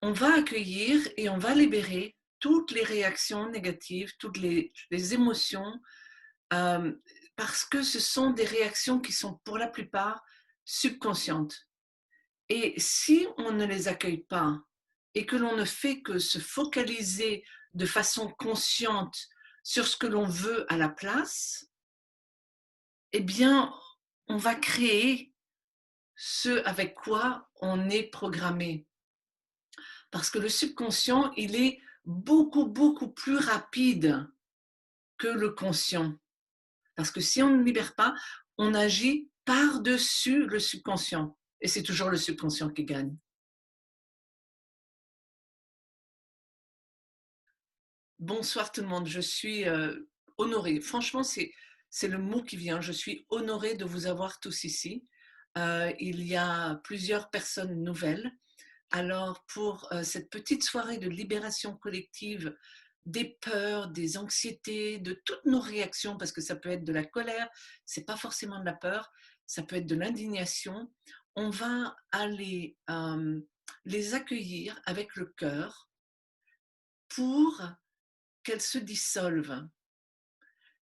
on va accueillir et on va libérer toutes les réactions négatives, toutes les émotions, euh, parce que ce sont des réactions qui sont pour la plupart subconscientes. Et si on ne les accueille pas et que l'on ne fait que se focaliser de façon consciente sur ce que l'on veut à la place, eh bien, on va créer ce avec quoi on est programmé. Parce que le subconscient, il est beaucoup, beaucoup plus rapide que le conscient. Parce que si on ne libère pas, on agit par-dessus le subconscient. Et c'est toujours le subconscient qui gagne. Bonsoir tout le monde, je suis honorée. Franchement, c'est le mot qui vient. Je suis honorée de vous avoir tous ici. Il y a plusieurs personnes nouvelles. Alors, pour cette petite soirée de libération collective des peurs, des anxiétés, de toutes nos réactions, parce que ça peut être de la colère, c'est pas forcément de la peur, ça peut être de l'indignation, on va aller les accueillir avec le cœur pour qu'elles se dissolvent.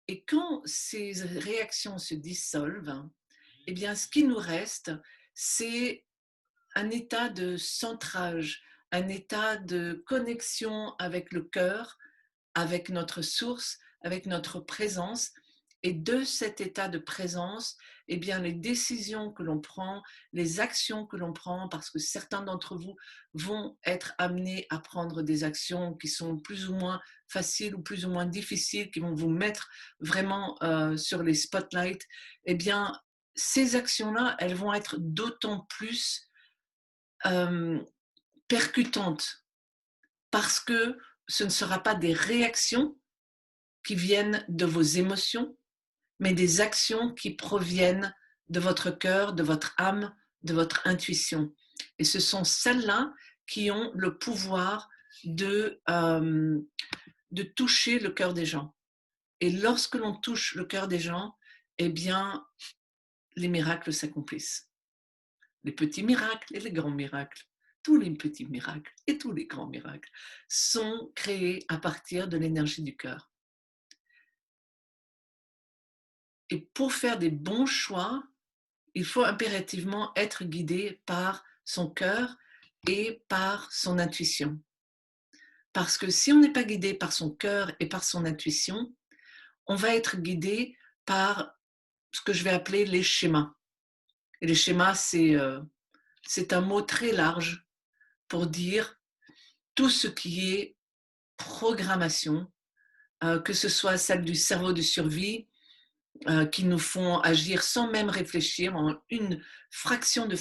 Et quand ces réactions se dissolvent, eh bien, ce qui nous reste, c'est un état de centrage, un état de connexion avec le cœur, avec notre source, avec notre présence. Et de cet état de présence, eh bien, les décisions que l'on prend, les actions que l'on prend, parce que certains d'entre vous vont être amenés à prendre des actions qui sont plus ou moins faciles ou plus ou moins difficiles, qui vont vous mettre vraiment sur les spotlights, eh bien, ces actions-là, elles vont être d'autant plus euh, percutantes parce que ce ne sera pas des réactions qui viennent de vos émotions, mais des actions qui proviennent de votre cœur, de votre âme, de votre intuition. Et ce sont celles-là qui ont le pouvoir de toucher le cœur des gens. Et lorsque l'on touche le cœur des gens, eh bien, les miracles s'accomplissent. Les petits miracles et les grands miracles. Tous les petits miracles et tous les grands miracles sont créés à partir de l'énergie du cœur. Et pour faire des bons choix, il faut impérativement être guidé par son cœur et par son intuition. Parce que si on n'est pas guidé par son cœur et par son intuition, on va être guidé par ce que je vais appeler les schémas. Et les schémas, c'est un mot très large pour dire tout ce qui est programmation, que ce soit celle du cerveau de survie, qui nous font agir sans même réfléchir en une fraction de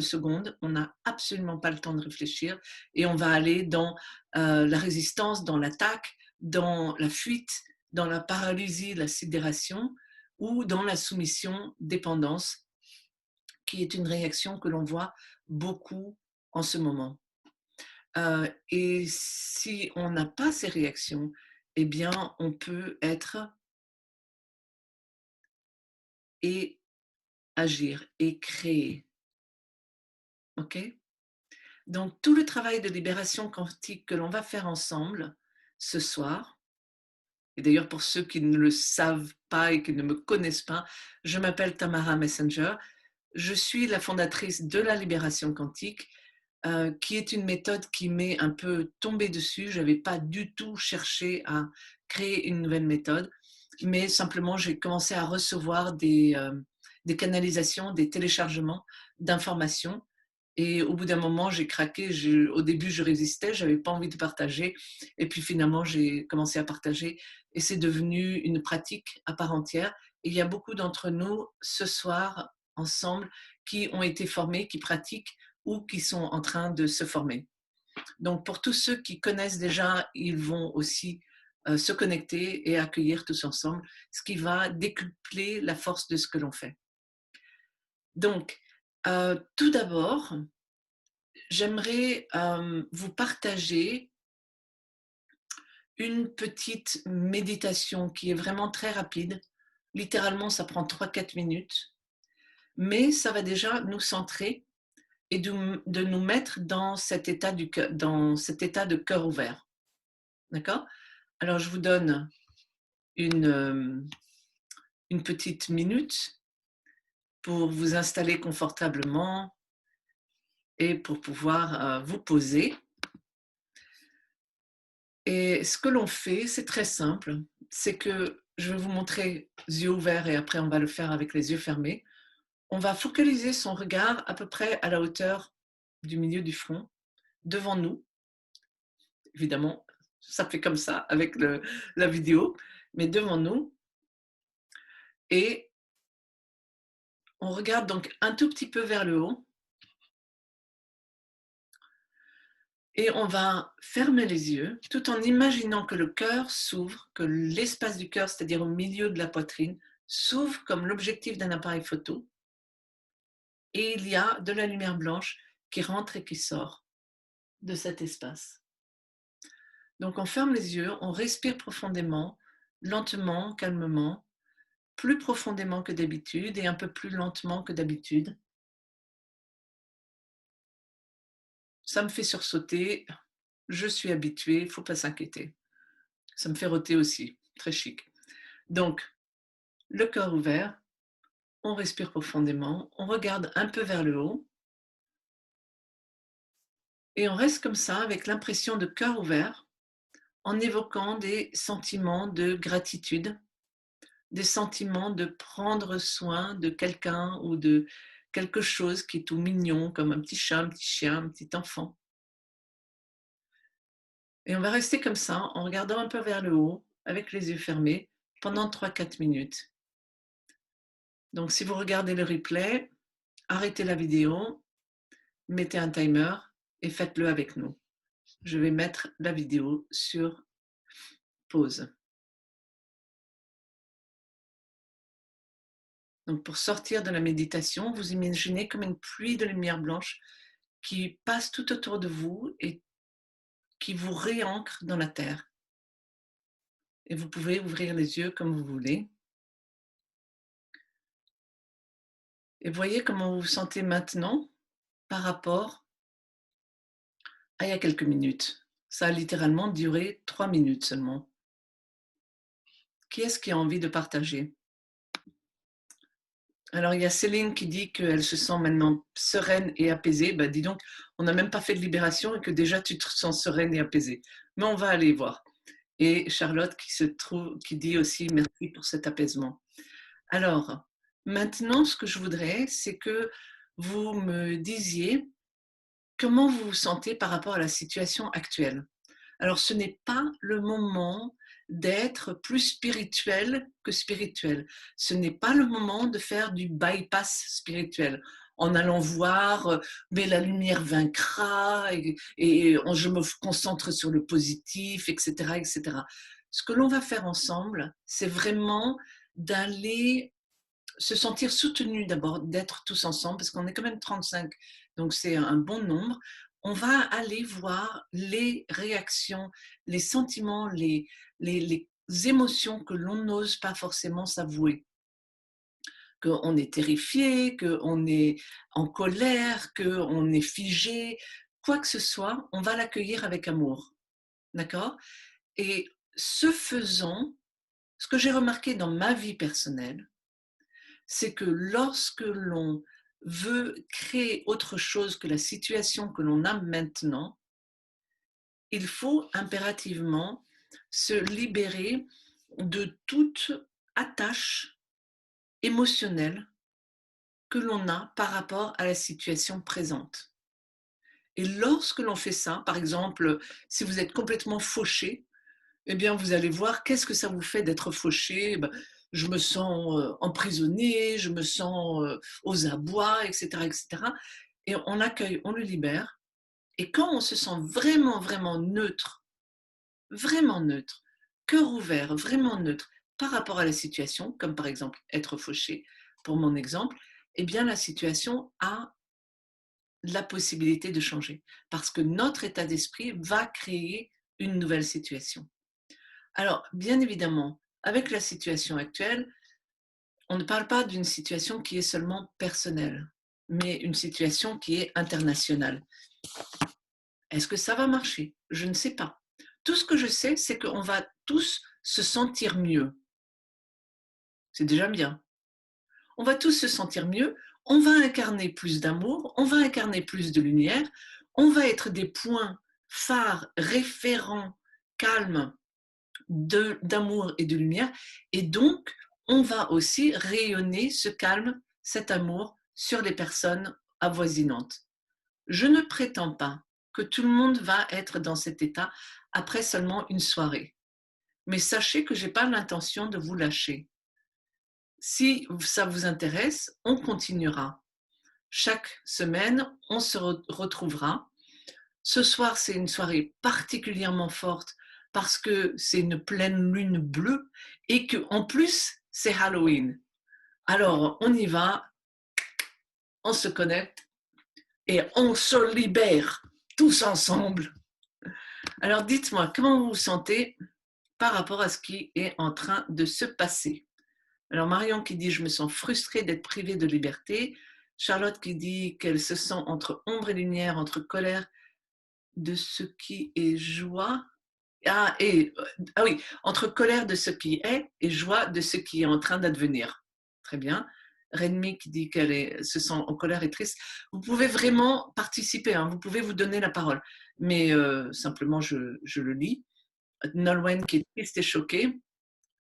seconde. On n'a absolument pas le temps de réfléchir et on va aller dans la résistance, dans l'attaque, dans la fuite, dans la paralysie, la sidération ou dans la soumission, dépendance, qui est une réaction que l'on voit beaucoup en ce moment. Et si on n'a pas ces réactions, eh bien, on peut être et agir et créer. OK? Donc, tout le travail de libération quantique que l'on va faire ensemble ce soir, et d'ailleurs pour ceux qui ne le savent pas et qui ne me connaissent pas, je m'appelle Tamara Messenger. Je suis la fondatrice de la libération quantique, qui est une méthode qui m'est un peu tombée dessus. Je n'avais pas du tout cherché à créer une nouvelle méthode, mais simplement j'ai commencé à recevoir des canalisations, des téléchargements d'informations. Et au bout d'un moment, j'ai craqué. Au début, je résistais, je n'avais pas envie de partager. Et puis finalement, j'ai commencé à partager et c'est devenu une pratique à part entière. Et il y a beaucoup d'entre nous ce soir ensemble qui ont été formés, qui pratiquent ou qui sont en train de se former. Donc pour tous ceux qui connaissent déjà, ils vont aussi se connecter et accueillir tous ensemble, ce qui va décupler la force de ce que l'on fait. Donc, tout d'abord, j'aimerais vous partager une petite méditation qui est vraiment très rapide. Littéralement, ça prend 3-4 minutes, mais ça va déjà nous centrer et de nous mettre dans cet état, dans cet état de cœur ouvert. D'accord? Alors, je vous donne une, une petite minute pour vous installer confortablement et pour pouvoir vous poser. Et ce que l'on fait, c'est très simple. C'est que je vais vous montrer yeux ouverts et après on va le faire avec les yeux fermés. On va focaliser son regard à peu près à la hauteur du milieu du front, devant nous. Évidemment, ça fait comme ça avec la vidéo, mais devant nous. Et on regarde donc un tout petit peu vers le haut. Et on va fermer les yeux tout en imaginant que le cœur s'ouvre, que l'espace du cœur, c'est-à-dire au milieu de la poitrine, s'ouvre comme l'objectif d'un appareil photo. Et il y a de la lumière blanche qui rentre et qui sort de cet espace. Donc on ferme les yeux, on respire profondément, lentement, calmement, plus profondément que d'habitude et un peu plus lentement que d'habitude. Ça me fait sursauter, je suis habituée, il ne faut pas s'inquiéter. Ça me fait roter aussi, très chic. Donc, le cœur ouvert, on respire profondément, on regarde un peu vers le haut et on reste comme ça avec l'impression de cœur ouvert en évoquant des sentiments de gratitude, des sentiments de prendre soin de quelqu'un ou de quelque chose qui est tout mignon, comme un petit chat, un petit chien, un petit enfant. Et on va rester comme ça en regardant un peu vers le haut avec les yeux fermés pendant 3-4 minutes. Donc si vous regardez le replay, arrêtez la vidéo, mettez un timer et faites-le avec nous. Je vais mettre la vidéo sur pause. Donc pour sortir de la méditation, vous imaginez comme une pluie de lumière blanche qui passe tout autour de vous et qui vous réancre dans la terre. Et vous pouvez ouvrir les yeux comme vous voulez. Et voyez comment vous vous sentez maintenant par rapport à il y a quelques minutes. Ça a littéralement duré 3 minutes seulement. Qui est-ce qui a envie de partager? Alors, il y a Céline qui dit qu'elle se sent maintenant sereine et apaisée. Ben, dis donc, on n'a même pas fait de libération et que déjà tu te sens sereine et apaisée. Mais on va aller voir. Et Charlotte qui dit aussi merci pour cet apaisement. Alors, maintenant, ce que je voudrais, c'est que vous me disiez comment vous vous sentez par rapport à la situation actuelle. Alors, ce n'est pas le moment d'être plus spirituel que spirituel. Ce n'est pas le moment de faire du bypass spirituel en allant voir, mais la lumière vaincra et je me concentre sur le positif, etc., etc. Ce que l'on va faire ensemble, c'est vraiment d'aller se sentir soutenu d'abord, d'être tous ensemble, parce qu'on est quand même 35, donc c'est un bon nombre. On va aller voir les réactions, les sentiments, les émotions que l'on n'ose pas forcément s'avouer. Qu'on est terrifié, qu'on est en colère, qu'on est figé, quoi que ce soit, on va l'accueillir avec amour. D'accord? Et ce faisant, ce que j'ai remarqué dans ma vie personnelle, c'est que lorsque l'on veut créer autre chose que la situation que l'on a maintenant, il faut impérativement se libérer de toute attache émotionnelle que l'on a par rapport à la situation présente. Et lorsque l'on fait ça, par exemple, si vous êtes complètement fauché, eh bien, vous allez voir qu'est-ce que ça vous fait d'être fauché. Ben, je me sens emprisonné, je me sens aux abois, etc., etc. Et on accueille, on le libère. Et quand on se sent vraiment, vraiment neutre, cœur ouvert, vraiment neutre par rapport à la situation, comme par exemple être fauché, pour mon exemple, eh bien, la situation a la possibilité de changer. Parce que notre état d'esprit va créer une nouvelle situation. Alors, bien évidemment, avec la situation actuelle, on ne parle pas d'une situation qui est seulement personnelle, mais une situation qui est internationale. Est-ce que ça va marcher? Je ne sais pas. Tout ce que je sais, c'est qu'on va tous se sentir mieux. C'est déjà bien. On va tous se sentir mieux, on va incarner plus d'amour, on va incarner plus de lumière, on va être des points phares, référents, calmes d'amour et de lumière, et donc on va aussi rayonner ce calme, cet amour sur les personnes avoisinantes. Je ne prétends pas que tout le monde va être dans cet état après seulement une soirée, mais sachez que je n'ai pas l'intention de vous lâcher. Si ça vous intéresse, on continuera. Chaque semaine, on se retrouvera. Ce soir, c'est une soirée particulièrement forte parce que c'est une pleine lune bleue et qu'en plus, c'est Halloween. Alors, on y va, on se connecte et on se libère tous ensemble. Alors, dites-moi, comment vous vous sentez par rapport à ce qui est en train de se passer? Alors Marion qui dit « Je me sens frustrée d'être privée de liberté ». Charlotte qui dit qu'elle se sent entre ombre et lumière, entre colère de ce qui est joie. Ah oui, entre colère de ce qui est et joie de ce qui est en train d'advenir. Très bien. Renmi qui dit qu'elle se sent en colère et triste. Vous pouvez vraiment participer, hein, vous pouvez vous donner la parole. Mais simplement, je le lis. Nolwenn qui est triste et choquée.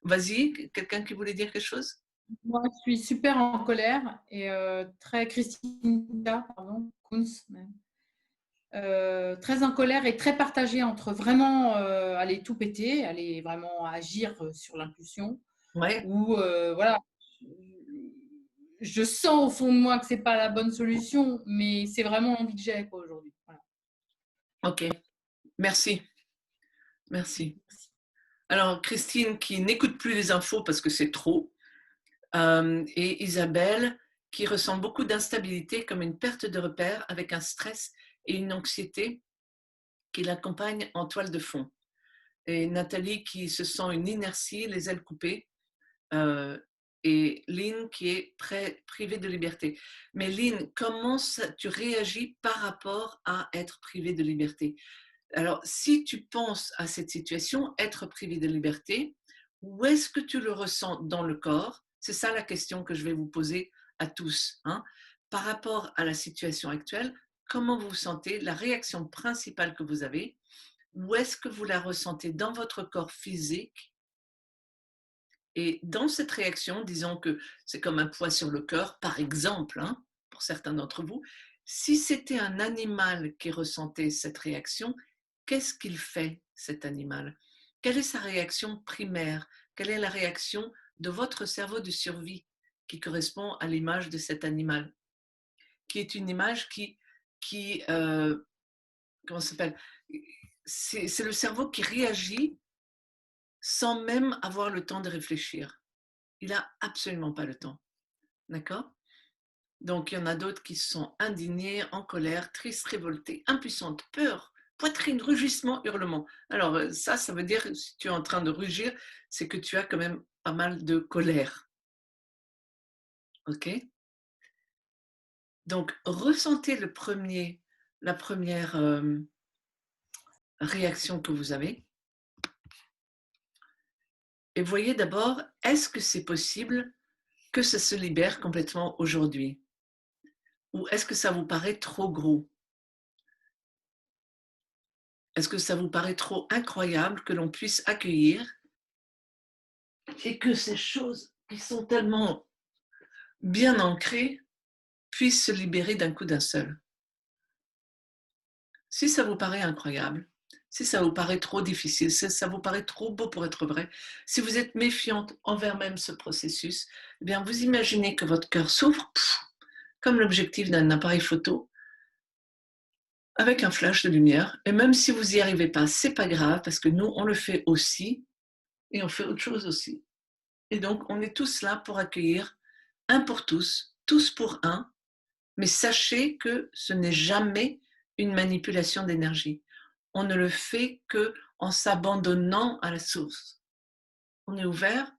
Vas-y, quelqu'un qui voulait dire quelque chose? Moi, je suis super en colère et très Christine pardon, Kunz, même. Très en colère et très partagée entre vraiment aller tout péter, aller vraiment agir sur l'impulsion, Ouais. ou voilà, je sens au fond de moi que c'est pas la bonne solution, mais c'est vraiment l'envie que j'ai aujourd'hui. Voilà. Ok, merci. Merci. Alors, Christine qui n'écoute plus les infos parce que c'est trop, et Isabelle qui ressent beaucoup d'instabilité comme une perte de repère avec un stress et une anxiété qui l'accompagnent en toile de fond. Et Nathalie qui se sent une inertie, les ailes coupées, et Lynn qui est privée de liberté. Mais Lynn, comment tu réagis par rapport à être privée de liberté? Alors, si tu penses à cette situation, être privé de liberté, où est-ce que tu le ressens dans le corps? C'est ça la question que je vais vous poser à tous, hein. Par rapport à la situation actuelle, comment vous vous sentez? La réaction principale que vous avez, où est-ce que vous la ressentez dans votre corps physique? Et dans cette réaction, disons que c'est comme un poids sur le cœur, par exemple, hein, pour certains d'entre vous, si c'était un animal qui ressentait cette réaction, qu'est-ce qu'il fait, cet animal? Quelle est sa réaction primaire? Quelle est la réaction de votre cerveau de survie qui correspond à l'image de cet animal? Qui est une image qui comment ça s'appelle? C'est le cerveau qui réagit sans même avoir le temps de réfléchir. Il n'a absolument pas le temps. D'accord? Donc, il y en a d'autres qui sont indignés, en colère, tristes, révoltés, impuissantes, peur, poitrine, rugissement, hurlement. Alors, ça veut dire, si tu es en train de rugir, c'est que tu as quand même pas mal de colère. OK? Donc, ressentez la première réaction que vous avez. Et voyez d'abord, est-ce que c'est possible que ça se libère complètement aujourd'hui? Ou est-ce que ça vous paraît trop gros? Est-ce que ça vous paraît trop incroyable que l'on puisse accueillir et que ces choses qui sont tellement bien ancrées puissent se libérer d'un coup d'un seul? Si ça vous paraît incroyable, si ça vous paraît trop difficile, si ça vous paraît trop beau pour être vrai, si vous êtes méfiante envers même ce processus, eh bien vous imaginez que votre cœur s'ouvre comme l'objectif d'un appareil photo avec un flash de lumière. Et même si vous n'y arrivez pas, c'est pas grave parce que nous, on le fait aussi et on fait autre chose aussi. Et donc, on est tous là pour accueillir un pour tous pour un, mais sachez que ce n'est jamais une manipulation d'énergie. On ne le fait que en s'abandonnant à la source. On est ouvert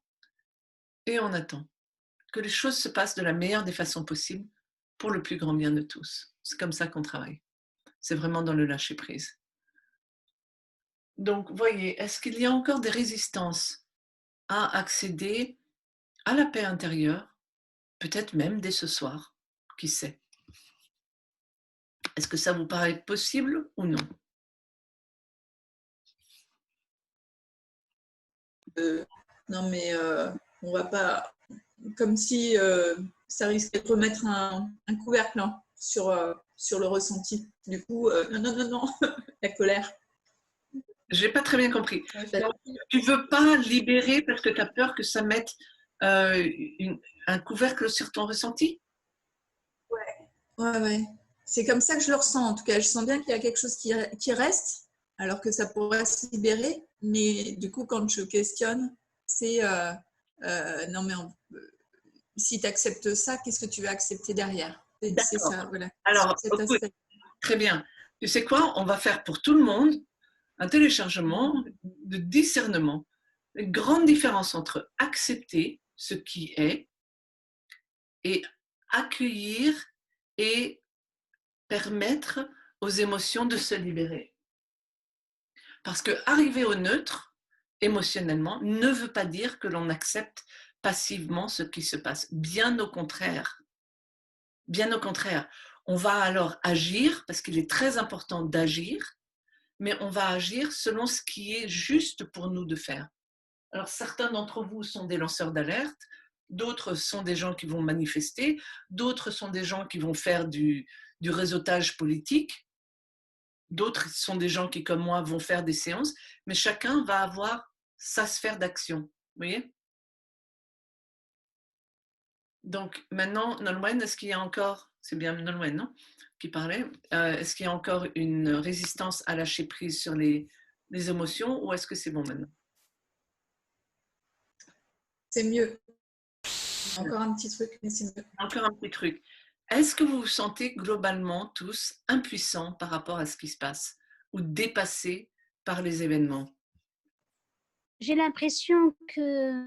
et on attend que les choses se passent de la meilleure des façons possibles pour le plus grand bien de tous. C'est comme ça qu'on travaille. C'est vraiment dans le lâcher-prise. Donc, voyez, est-ce qu'il y a encore des résistances à accéder à la paix intérieure, peut-être même dès ce soir, qui sait? Est-ce que ça vous paraît possible ou non? Non, mais on va pas. Comme si ça risquait de remettre un couvercle sur le ressenti. Du coup, non, la colère. Je n'ai pas très bien compris. Ouais, Donc, tu ne veux pas libérer parce que tu as peur que ça mette un couvercle sur ton ressenti? Ouais. C'est comme ça que je le ressens, en tout cas. Je sens bien qu'il y a quelque chose qui reste, alors que ça pourrait se libérer. Mais du coup, quand je questionne, c'est non, mais si tu acceptes ça, qu'est-ce que tu vas accepter derrière? C'est ça, voilà. Alors, très bien. Tu sais quoi? On va faire pour tout le monde un téléchargement de discernement. Une grande différence entre accepter ce qui est et accueillir et permettre aux émotions de se libérer. Parce que arriver au neutre, émotionnellement, ne veut pas dire que l'on accepte passivement ce qui se passe. Bien au contraire. Bien au contraire. On va alors agir, parce qu'il est très important d'agir, mais on va agir selon ce qui est juste pour nous de faire. Alors, certains d'entre vous sont des lanceurs d'alerte, d'autres sont des gens qui vont manifester, d'autres sont des gens qui vont faire du réseautage politique, d'autres sont des gens qui, comme moi, vont faire des séances, mais chacun va avoir sa sphère d'action. Vous voyez? Donc, maintenant, Nolwenn, est-ce qu'il y a encore, c'est bien Nolwenn, non, qui parlait, est-ce qu'il y a encore une résistance à lâcher prise sur les émotions ou est-ce que c'est bon maintenant? C'est mieux. Encore un petit truc, mais c'est mieux. Encore un petit truc. Est-ce que vous vous sentez globalement tous impuissants par rapport à ce qui se passe ou dépassés par les événements? J'ai l'impression que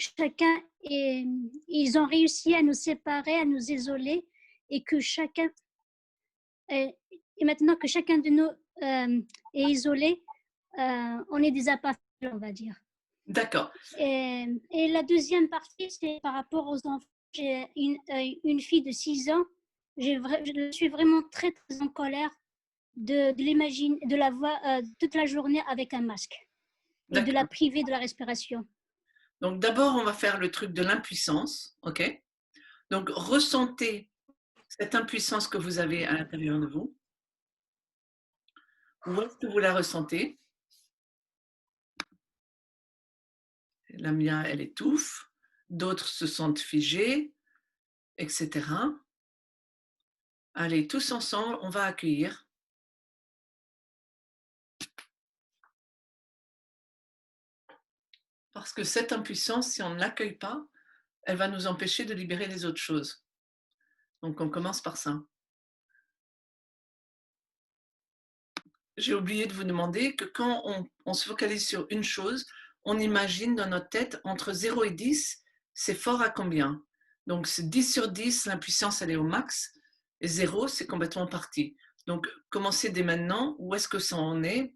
ils ont réussi à nous séparer, à nous isoler et que et maintenant que chacun de nous est isolé, on est des apathés, on va dire. D'accord. Et la deuxième partie, c'est par rapport aux enfants. J'ai une fille de 6 ans. Je suis vraiment très, très en colère de la voir toute la journée avec un masque et de la priver de la respiration. Donc d'abord, on va faire le truc de l'impuissance, ok? Donc ressentez cette impuissance que vous avez à l'intérieur de vous. Où est-ce que vous la ressentez? La mienne, elle étouffe, d'autres se sentent figés, etc. Allez, tous ensemble, on va accueillir. Parce que cette impuissance, si on ne l'accueille pas, elle va nous empêcher de libérer les autres choses. Donc on commence par ça. J'ai oublié de vous demander que quand on se focalise sur une chose, on imagine dans notre tête entre 0 et 10, c'est fort à combien? Donc c'est 10 sur 10, l'impuissance elle est au max, et 0 c'est complètement parti. Donc commencez dès maintenant, où est-ce que ça en est?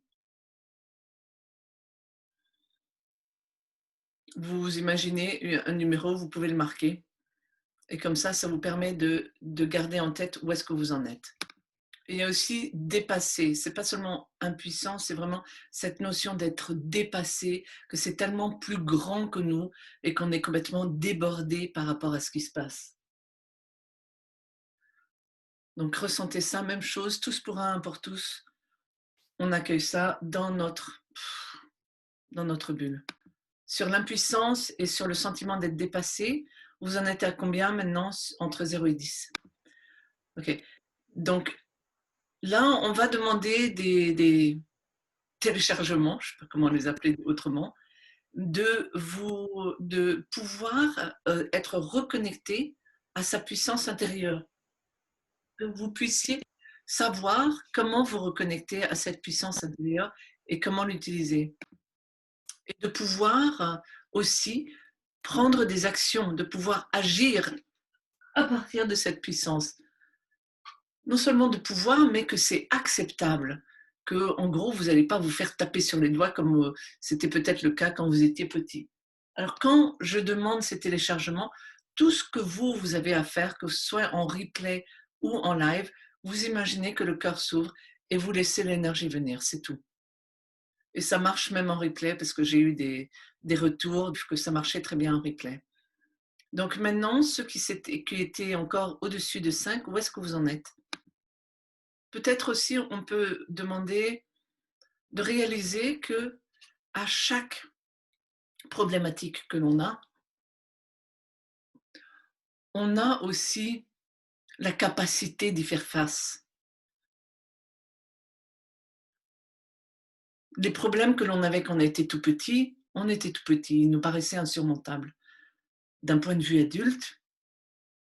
Vous imaginez un numéro, vous pouvez le marquer. Et comme ça vous permet de garder en tête où est-ce que vous en êtes. Il y a aussi dépasser. C'est pas seulement impuissant, c'est vraiment cette notion d'être dépassé, que c'est tellement plus grand que nous et qu'on est complètement débordé par rapport à ce qui se passe. Donc ressentez ça, même chose, tous pour un pour tous. On accueille ça dans notre bulle. Sur l'impuissance et sur le sentiment d'être dépassé, vous en êtes à combien maintenant entre 0 et 10? Ok. Donc là, on va demander des téléchargements, je ne sais pas comment les appeler autrement, de pouvoir être reconnecté à sa puissance intérieure. Que vous puissiez savoir comment vous reconnecter à cette puissance intérieure et comment l'utiliser. Et de pouvoir aussi prendre des actions, de pouvoir agir à partir de cette puissance. non seulement de pouvoir, mais que c'est acceptable. Que, en gros, vous n'allez pas vous faire taper sur les doigts comme c'était peut-être le cas quand vous étiez petit. Alors, quand je demande ces téléchargements, tout ce que vous avez à faire, que ce soit en replay ou en live, vous imaginez que le cœur s'ouvre et vous laissez l'énergie venir, c'est tout. Et ça marche même en replay parce que j'ai eu des retours que ça marchait très bien en replay. Donc maintenant, ceux qui étaient encore au-dessus de 5, où est-ce que vous en êtes? Peut-être aussi, on peut demander de réaliser que à chaque problématique que l'on a, on a aussi la capacité d'y faire face. Les problèmes que l'on avait quand on était tout petit, ils nous paraissaient insurmontables. D'un point de vue adulte,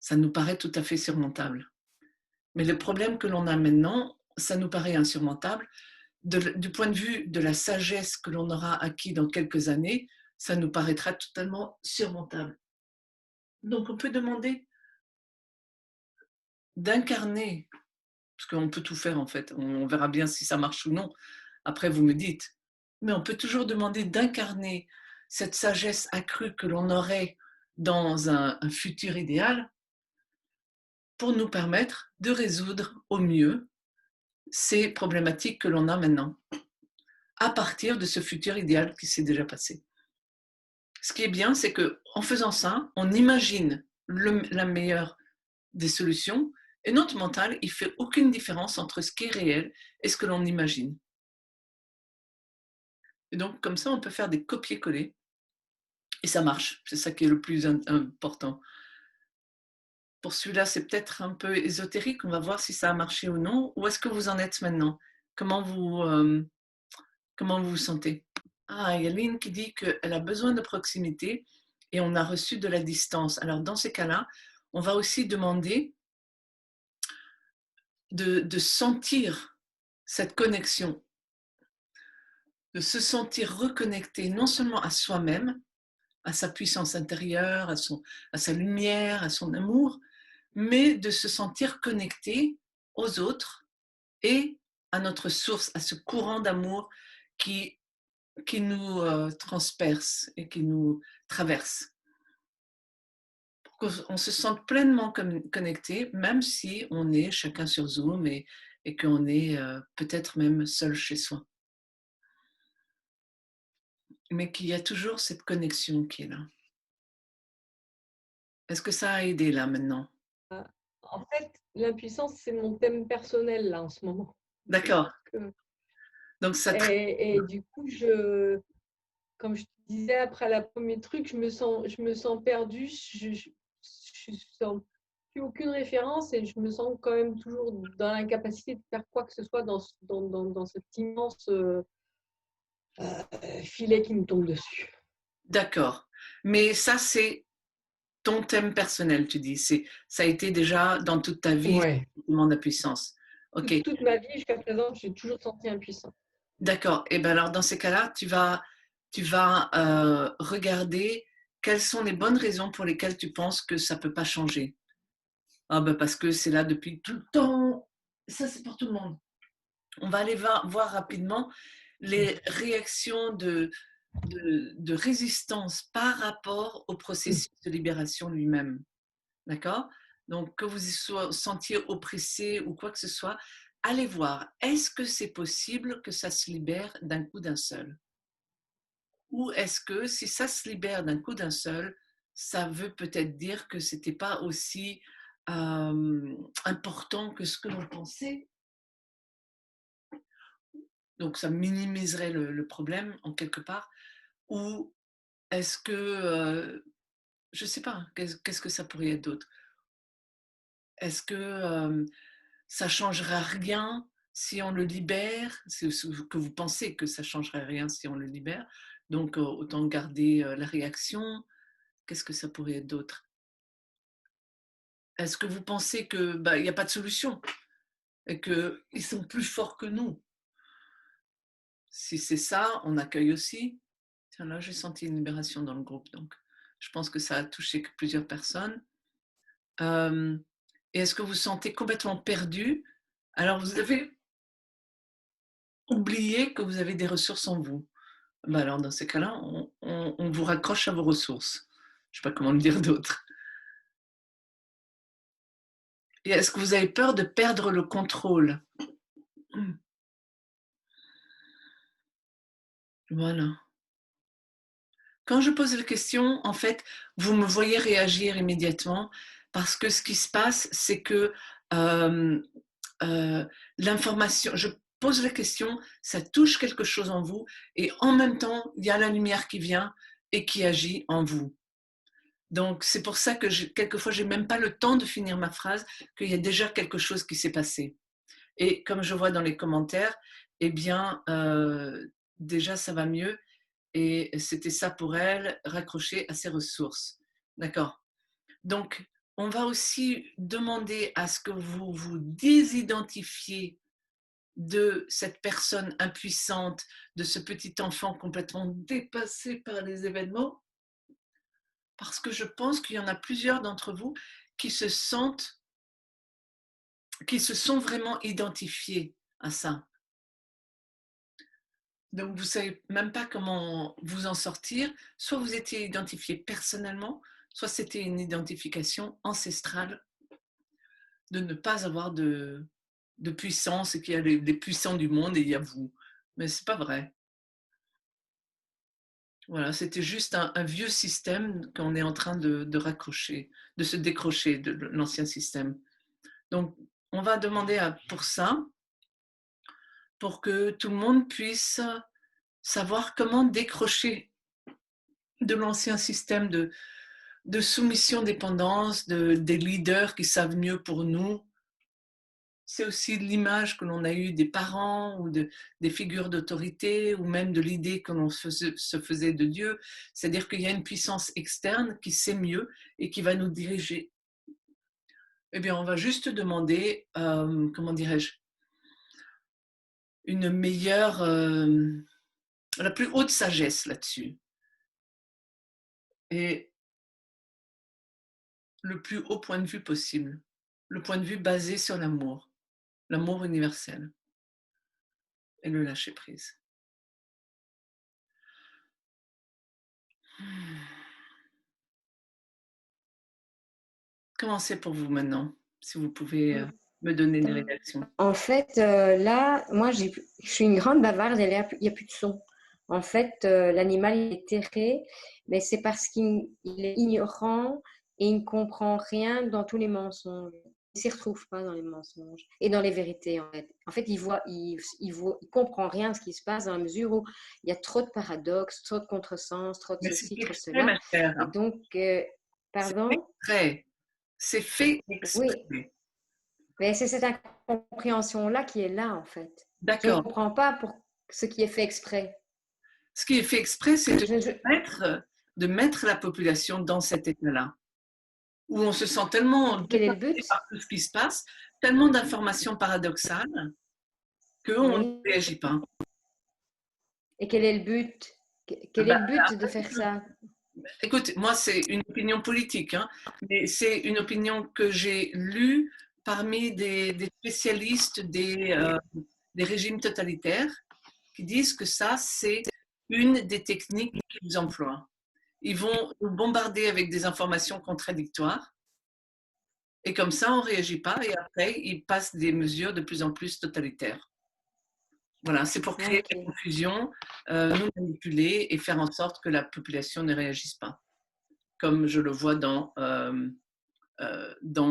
ça nous paraît tout à fait surmontable. Mais le problème que l'on a maintenant, ça nous paraît insurmontable. Du point de vue de la sagesse que l'on aura acquis dans quelques années, ça nous paraîtra totalement surmontable. Donc on peut demander d'incarner, parce qu'on peut tout faire en fait, on verra bien si ça marche ou non, après vous me dites, mais on peut toujours demander d'incarner cette sagesse accrue que l'on aurait dans un futur idéal pour nous permettre de résoudre au mieux ces problématiques que l'on a maintenant, à partir de ce futur idéal qui s'est déjà passé. Ce qui est bien, c'est qu'en faisant ça, on imagine la meilleure des solutions et notre mental, il ne fait aucune différence entre ce qui est réel et ce que l'on imagine. Et donc, comme ça, on peut faire des copier-coller et ça marche. C'est ça qui est le plus important. Pour celui-là, c'est peut-être un peu ésotérique. On va voir si ça a marché ou non. Où est-ce que vous en êtes maintenant? Comment vous sentez? Ah, il y a Lynn qui dit qu'elle a besoin de proximité et on a reçu de la distance. Alors, dans ces cas-là, on va aussi demander de sentir cette connexion, de se sentir reconnecté non seulement à soi-même, à sa puissance intérieure, à sa lumière, à son amour, mais de se sentir connecté aux autres et à notre source, à ce courant d'amour qui nous transperce et qui nous traverse. Pour qu'on se sente pleinement connecté, même si on est chacun sur Zoom et qu'on est peut-être même seul chez soi. Mais qu'il y a toujours cette connexion qui est là. Est-ce que ça a aidé là maintenant? En fait, l'impuissance, c'est mon thème personnel là en ce moment. D'accord. Donc ça et du coup, comme je te disais, après le premier truc, je me sens perdue. Je sens plus aucune référence et je me sens quand même toujours dans l'incapacité de faire quoi que ce soit dans cet immense filet qui me tombe dessus. D'accord. Mais ça, c'est ton thème personnel, tu dis. Ça a été déjà dans toute ta vie, Ouais. la puissance. Ok. Toute ma vie, jusqu'à présent, j'ai toujours senti impuissant. D'accord. Et bien alors, dans ces cas-là, tu vas regarder quelles sont les bonnes raisons pour lesquelles tu penses que ça ne peut pas changer. Ah ben parce que c'est là depuis tout le temps. Ça, c'est pour tout le monde. On va aller voir rapidement les réactions de résistance par rapport au processus de libération lui-même. D'accord? Donc, que vous vous sentiez oppressé ou quoi que ce soit, allez voir, est-ce que c'est possible que ça se libère d'un coup d'un seul? Ou est-ce que si ça se libère d'un coup d'un seul, ça veut peut-être dire que ce n'était pas aussi important que ce que l'on pensait? Donc, ça minimiserait le problème en quelque part. Ou est-ce que, je ne sais pas, qu'est-ce que ça pourrait être d'autre? Est-ce que ça ne changera rien si on le libère? C'est ce que vous pensez que ça ne changerait rien si on le libère. Donc, autant garder la réaction. Qu'est-ce que ça pourrait être d'autre? Est-ce que vous pensez qu'il n'y a pas de solution et qu'ils sont plus forts que nous? Si c'est ça, on accueille aussi. Tiens, là, j'ai senti une libération dans le groupe, donc je pense que ça a touché plusieurs personnes. Et est-ce que vous vous sentez complètement perdu? Alors, vous avez oublié que vous avez des ressources en vous. Ben alors, dans ces cas-là, on vous raccroche à vos ressources. Je ne sais pas comment le dire d'autre. Et est-ce que vous avez peur de perdre le contrôle? Voilà. Quand je pose la question, en fait, vous me voyez réagir immédiatement parce que ce qui se passe, c'est que l'information, je pose la question, ça touche quelque chose en vous et en même temps, il y a la lumière qui vient et qui agit en vous. Donc, c'est pour ça que quelquefois, je n'ai même pas le temps de finir ma phrase, qu'il y a déjà quelque chose qui s'est passé. Et comme je vois dans les commentaires, eh bien, déjà, ça va mieux. Et c'était ça pour elle, raccrocher à ses ressources. D'accord. Donc, on va aussi demander à ce que vous vous désidentifiez de cette personne impuissante, de ce petit enfant complètement dépassé par les événements, parce que je pense qu'il y en a plusieurs d'entre vous qui se sont vraiment identifiés à ça. Donc, vous ne savez même pas comment vous en sortir. Soit vous étiez identifié personnellement, soit c'était une identification ancestrale de ne pas avoir de puissance et qu'il y a les puissants du monde et il y a vous. Mais ce n'est pas vrai. Voilà, c'était juste un vieux système qu'on est en train de raccrocher, de se décrocher de l'ancien système. Donc, on va demander pour ça, pour que tout le monde puisse savoir comment décrocher de l'ancien système de soumission-dépendance, des leaders qui savent mieux pour nous. C'est aussi l'image que l'on a eue des parents ou des figures d'autorité ou même de l'idée que l'on se faisait de Dieu. C'est-à-dire qu'il y a une puissance externe qui sait mieux et qui va nous diriger. Eh bien, on va juste demander, comment dirais-je, une meilleure, la plus haute sagesse là-dessus. Et le plus haut point de vue possible. Le point de vue basé sur l'amour universel et le lâcher prise. Comment c'est pour vous maintenant? Si vous pouvez me donner une réaction. En fait, là, moi, je suis une grande bavarde, il n'y a plus de son. En fait, l'animal est terré, mais c'est parce qu'il est ignorant et il ne comprend rien dans tous les mensonges. Il ne s'y retrouve pas dans les mensonges et dans les vérités, en fait. En fait, il comprend rien de ce qui se passe dans la mesure où il y a trop de paradoxes, trop de contresens, trop de ceci, trop de cela. Ma chère. Et donc, pardon? C'est fait exprès. Oui. Mais c'est cette incompréhension-là qui est là, en fait. D'accord. Je ne comprends pas pour ce qui est fait exprès. Ce qui est fait exprès, c'est de mettre la population dans cet état-là, où on se sent tellement dépassé par tout ce qui se passe, tellement d'informations paradoxales, qu'on ne réagit pas. Et quel est le but? Quel est le but de faire ça? Écoute, moi, c'est une opinion politique, hein, mais c'est une opinion que j'ai lue parmi des spécialistes des régimes totalitaires qui disent que ça, c'est une des techniques qu'ils emploient. Ils vont nous bombarder avec des informations contradictoires et comme ça, on ne réagit pas et après, ils passent des mesures de plus en plus totalitaires. Voilà, c'est pour créer de la confusion, nous manipuler et faire en sorte que la population ne réagisse pas, comme je le vois dans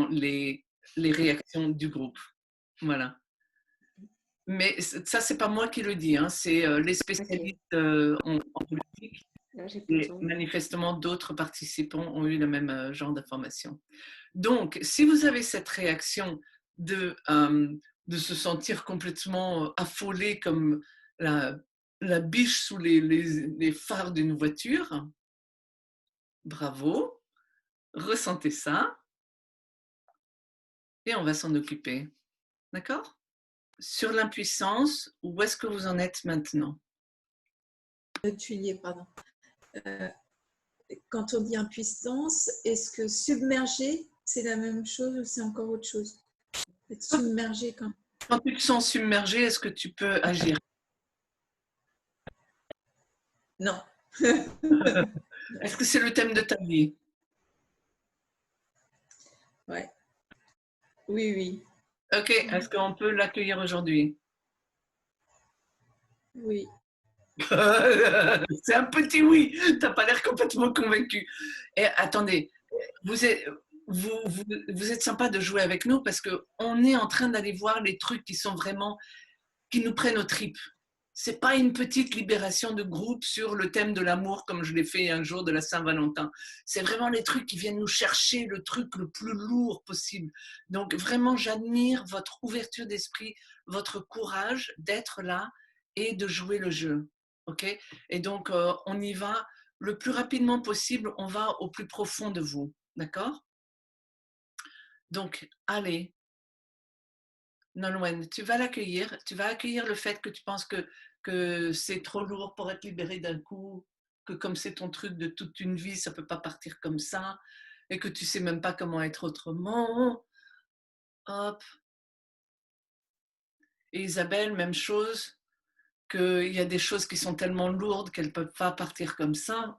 les réactions du groupe. Voilà. Mais ça, c'est pas moi qui le dis, hein, c'est les spécialistes en politique. Et manifestement, d'autres participants ont eu le même genre d'information. Donc, si vous avez cette réaction de se sentir complètement affolé comme la biche sous les phares d'une voiture, bravo, ressentez ça et on va s'en occuper. D'accord? Sur l'impuissance, où est-ce que vous en êtes maintenant? Tuilier, pardon. Quand on dit impuissance, est-ce que submergé, c'est la même chose ou c'est encore autre chose? Être submergé quand même. Quand tu te sens submergé, est-ce que tu peux agir? Non. Est-ce que c'est le thème de ta vie? Ouais. Oui, oui. Ok, est-ce qu'on peut l'accueillir aujourd'hui? Oui. C'est un petit oui, tu n'as pas l'air complètement convaincu. Et attendez, vous êtes sympa de jouer avec nous parce qu'on est en train d'aller voir les trucs qui sont vraiment, qui nous prennent aux tripes. C'est pas une petite libération de groupe sur le thème de l'amour comme je l'ai fait un jour de la Saint-Valentin. C'est vraiment les trucs qui viennent nous chercher le truc le plus lourd possible. Donc vraiment, j'admire votre ouverture d'esprit, votre courage d'être là et de jouer le jeu. Ok? Et donc, on y va le plus rapidement possible, on va au plus profond de vous. D'accord? Donc, allez, Nolwenn, tu vas l'accueillir, tu vas accueillir le fait que tu penses que c'est trop lourd pour être libéré d'un coup, que comme c'est ton truc de toute une vie, ça ne peut pas partir comme ça, et que tu ne sais même pas comment être autrement. Hop. Et Isabelle, même chose, qu'il y a des choses qui sont tellement lourdes qu'elles ne peuvent pas partir comme ça.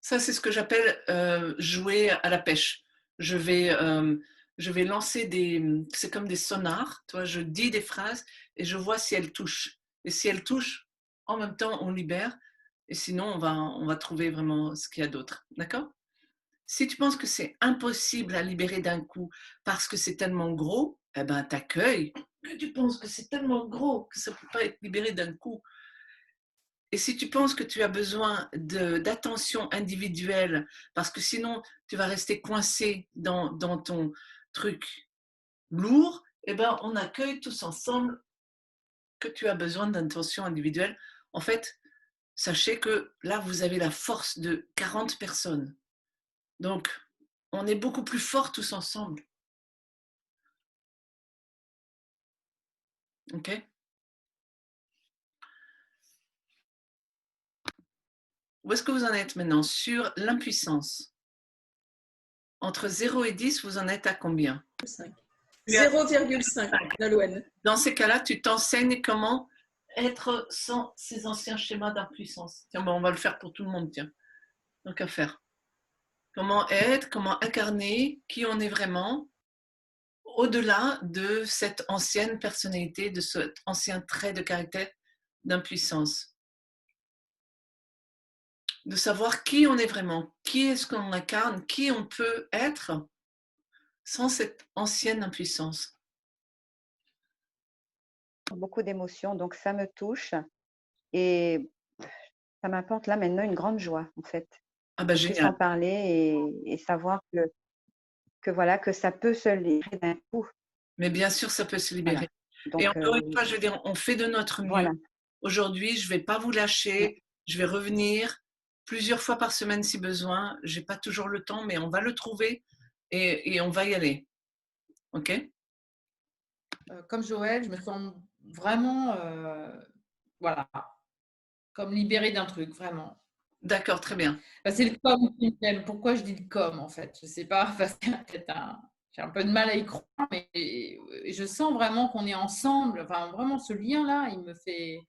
Ça, c'est ce que j'appelle jouer à la pêche. Je vais lancer c'est comme des sonars. Tu vois, je dis des phrases et je vois si elles touchent. Et si elles touchent, en même temps, on libère. Et sinon, on va trouver vraiment ce qu'il y a d'autre. D'accord? Si tu penses que c'est impossible à libérer d'un coup parce que c'est tellement gros, eh ben, t'accueilles que tu penses que c'est tellement gros que ça ne peut pas être libéré d'un coup. Et si tu penses que tu as besoin d'attention individuelle, parce que sinon tu vas rester coincé dans ton truc lourd, eh ben, on accueille tous ensemble que tu as besoin d'attention individuelle. En fait, sachez que là, vous avez la force de 40 personnes. Donc, on est beaucoup plus forts tous ensemble. OK? Où est-ce que vous en êtes maintenant? Sur l'impuissance. Entre 0 et 10, vous en êtes à combien? 0,5, Nolwenn. Dans ces cas-là, tu t'enseignes comment être sans ces anciens schémas d'impuissance. Tiens, bon, on va le faire pour tout le monde, tiens. Donc, à faire. Comment être, comment incarner qui on est vraiment, au-delà de cette ancienne personnalité, de cet ancien trait de caractère d'impuissance. De savoir qui on est vraiment, qui est-ce qu'on incarne, qui on peut être sans cette ancienne impuissance. Beaucoup d'émotions, donc ça me touche et ça m'apporte là maintenant une grande joie en fait. Ah ben, Je puisse en génial. parler et savoir que voilà, que ça peut se libérer d'un coup. Mais bien sûr, ça peut se Voilà. libérer. Donc, Et encore une fois, je veux dire, on fait de notre mieux. voilà. Aujourd'hui, je ne vais pas vous lâcher. Je vais revenir plusieurs fois par semaine si besoin. Je n'ai pas toujours le temps, mais on va le trouver et on va y aller. OK? Comme Joël, je me sens vraiment, voilà, comme libérée d'un truc, vraiment. D'accord, très bien. Enfin, c'est le com qui m'aime. Pourquoi je dis le com, en fait? Je ne sais pas, parce que j'ai un peu de mal à y croire, mais je sens vraiment qu'on est ensemble. Enfin, vraiment, ce lien-là, il me fait…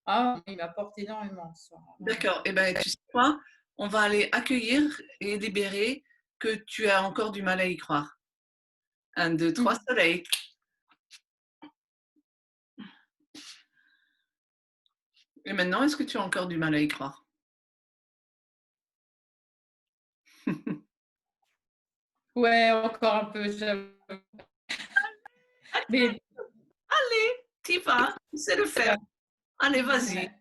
Ah, il m'apporte énormément ce soir. D'accord. Eh bien, tu sais quoi? On va aller accueillir et libérer que tu as encore du mal à y croire. 1, 2, 3, soleil. Et maintenant, est-ce que tu as encore du mal à y croire? Ouais, encore un peu. Mais Allez, t'y vas, tu sais le faire. Allez, vas-y, ouais,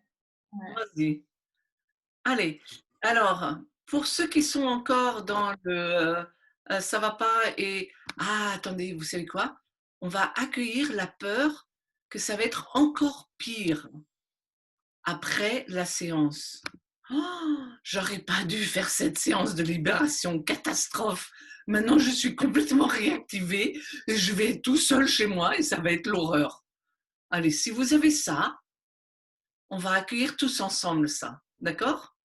ouais. vas-y. Allez, alors, pour ceux qui sont encore dans le ça va pas et ah, attendez, vous savez quoi? On va accueillir la peur que ça va être encore pire après la séance. Oh, j'aurais pas dû faire cette séance de libération, catastrophe. Maintenant, je suis complètement réactivée et je vais être tout seul chez moi et ça va être l'horreur. Allez, si vous avez ça, on va accueillir tous ensemble ça, d'accord?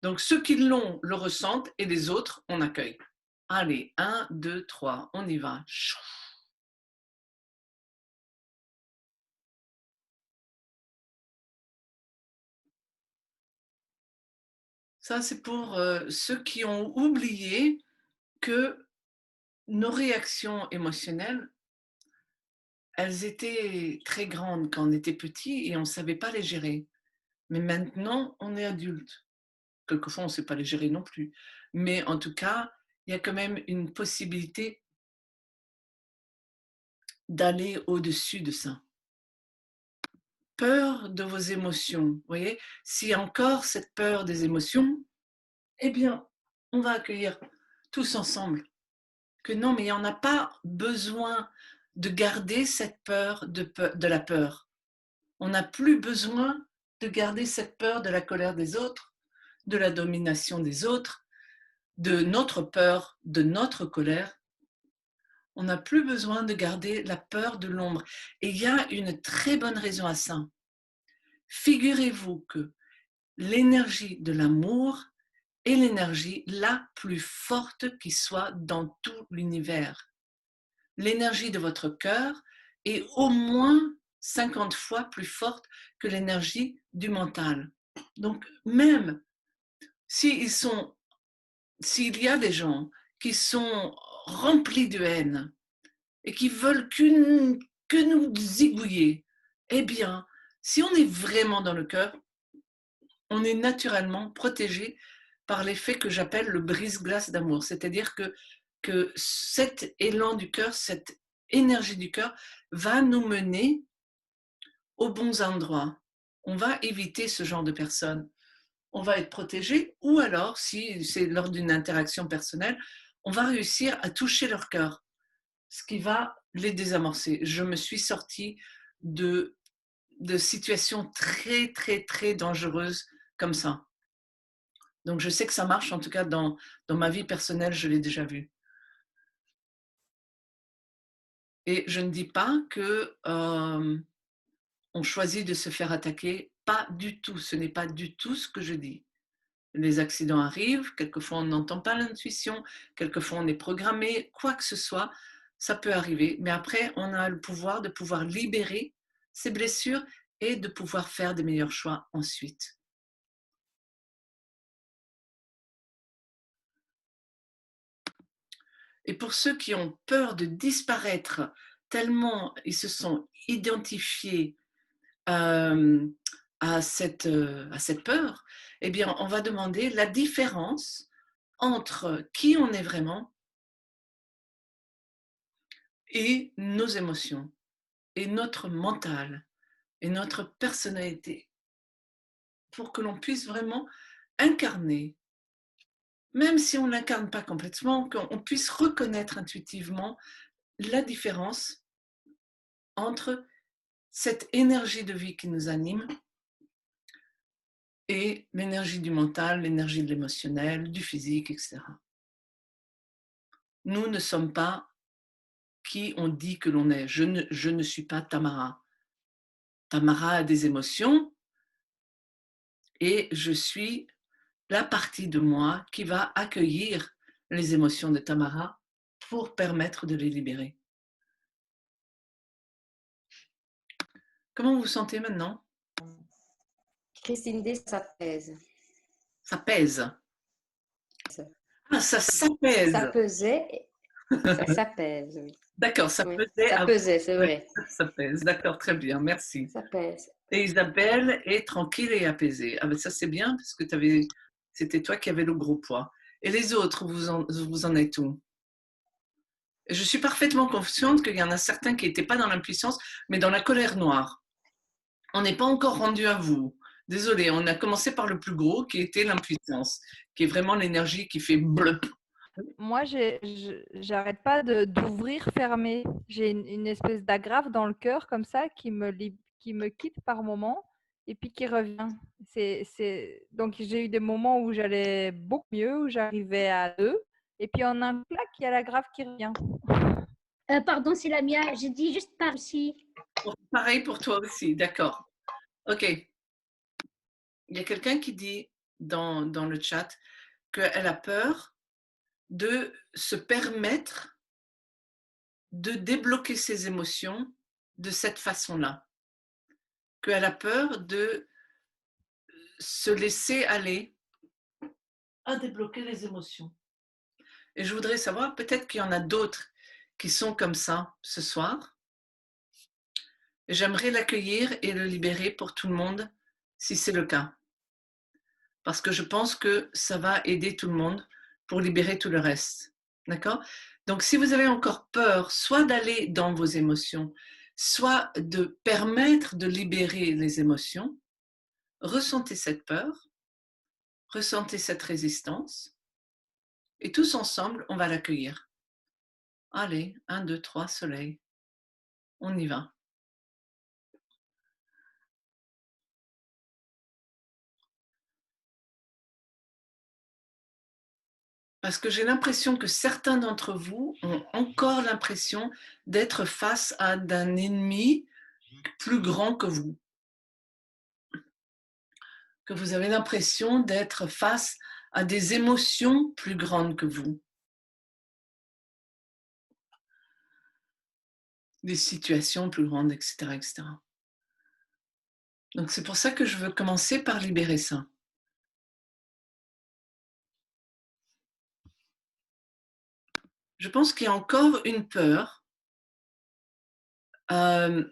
Donc, ceux qui l'ont le ressentent et les autres, on accueille. Allez, 1, 2, 3, on y va. Ça, c'est pour ceux qui ont oublié que nos réactions émotionnelles, elles étaient très grandes quand on était petit et on ne savait pas les gérer. Mais maintenant, on est adulte. Quelquefois, on ne sait pas les gérer non plus. Mais en tout cas, il y a quand même une possibilité d'aller au-dessus de ça. Peur de vos émotions, vous voyez, s'il y a encore cette peur des émotions, eh bien, on va accueillir tous ensemble que non, mais il n'y en a pas besoin de garder cette peur de la peur. On n'a plus besoin de garder cette peur de la colère des autres, de la domination des autres, de notre peur, de notre colère. On n'a plus besoin de garder la peur de l'ombre. Et il y a une très bonne raison à ça. Figurez-vous que l'énergie de l'amour est l'énergie la plus forte qui soit dans tout l'univers. L'énergie de votre cœur est au moins 50 fois plus forte que l'énergie du mental. Donc, même s'il y a des gens qui sont remplis de haine et qui veulent que nous zigouiller, eh bien, si on est vraiment dans le cœur, on est naturellement protégé par l'effet que j'appelle le brise-glace d'amour. C'est-à-dire que cet élan du cœur, cette énergie du cœur va nous mener aux bons endroits. On va éviter ce genre de personnes. On va être protégé, ou alors, si c'est lors d'une interaction personnelle, on va réussir à toucher leur cœur, ce qui va les désamorcer. Je me suis sortie de situations très, très, très dangereuses comme ça. Donc, je sais que ça marche, en tout cas, dans ma vie personnelle, je l'ai déjà vu. Et je ne dis pas que on choisit de se faire attaquer, pas du tout, ce n'est pas du tout ce que je dis. Les accidents arrivent, quelquefois on n'entend pas l'intuition, quelquefois on est programmé, quoi que ce soit, ça peut arriver. Mais après, on a le pouvoir de pouvoir libérer ces blessures et de pouvoir faire des meilleurs choix ensuite. Et pour ceux qui ont peur de disparaître, tellement ils se sont identifiés à cette peur, eh bien, on va demander la différence entre qui on est vraiment et nos émotions, et notre mental, et notre personnalité, pour que l'on puisse vraiment incarner, même si on ne l'incarne pas complètement, qu'on puisse reconnaître intuitivement la différence entre cette énergie de vie qui nous anime et l'énergie du mental, l'énergie de l'émotionnel, du physique, etc. Nous ne sommes pas qui on dit que l'on est. Je ne suis pas Tamara. Tamara a des émotions et je suis la partie de moi qui va accueillir les émotions de Tamara pour permettre de les libérer. Comment vous vous sentez maintenant? Christine D, ça pèse. Ça pèse. Ah, ça s'apaise. Ça pesait, ça pèse, oui. D'accord, ça Oui, pesait. ça pesait, c'est vrai. Ça pèse, d'accord, très bien, merci. Ça pèse. Et Isabelle est tranquille et apaisée. Ah ben ça c'est bien parce que c'était toi qui avais le gros poids. Et les autres, vous en êtes où? Je suis parfaitement consciente qu'il y en a certains qui n'étaient pas dans l'impuissance, mais dans la colère noire. On n'est pas encore rendu à vous. Désolée, on a commencé par le plus gros qui était l'impuissance, qui est vraiment l'énergie qui fait bleu. Moi, j'arrête pas d'ouvrir, fermer. J'ai une espèce d'agrafe dans le cœur comme ça qui me quitte par moment et puis qui revient. Donc, j'ai eu des moments où j'allais beaucoup mieux, où j'arrivais à 2. Et puis, en un claque, il y a l'agrafe qui revient. Pardon, c'est la mienne. Je dis juste par ici. Pareil pour toi aussi, d'accord. Ok. Il y a quelqu'un qui dit dans le chat qu'elle a peur de se permettre de débloquer ses émotions de cette façon-là. Qu'elle a peur de se laisser aller à débloquer les émotions. Et je voudrais savoir, peut-être qu'il y en a d'autres qui sont comme ça ce soir. J'aimerais l'accueillir et le libérer pour tout le monde, si c'est le cas. Parce que je pense que ça va aider tout le monde pour libérer tout le reste. D'accord? Donc, si vous avez encore peur, soit d'aller dans vos émotions, soit de permettre de libérer les émotions, ressentez cette peur, ressentez cette résistance, et tous ensemble, on va l'accueillir. Allez, 1, 2, 3, soleil. On y va. Parce que j'ai l'impression que certains d'entre vous ont encore l'impression d'être face à un ennemi plus grand que vous. Que vous avez l'impression d'être face à des émotions plus grandes que vous. Des situations plus grandes, etc., etc. Donc c'est pour ça que je veux commencer par libérer ça. Je pense qu'il y a encore une peur de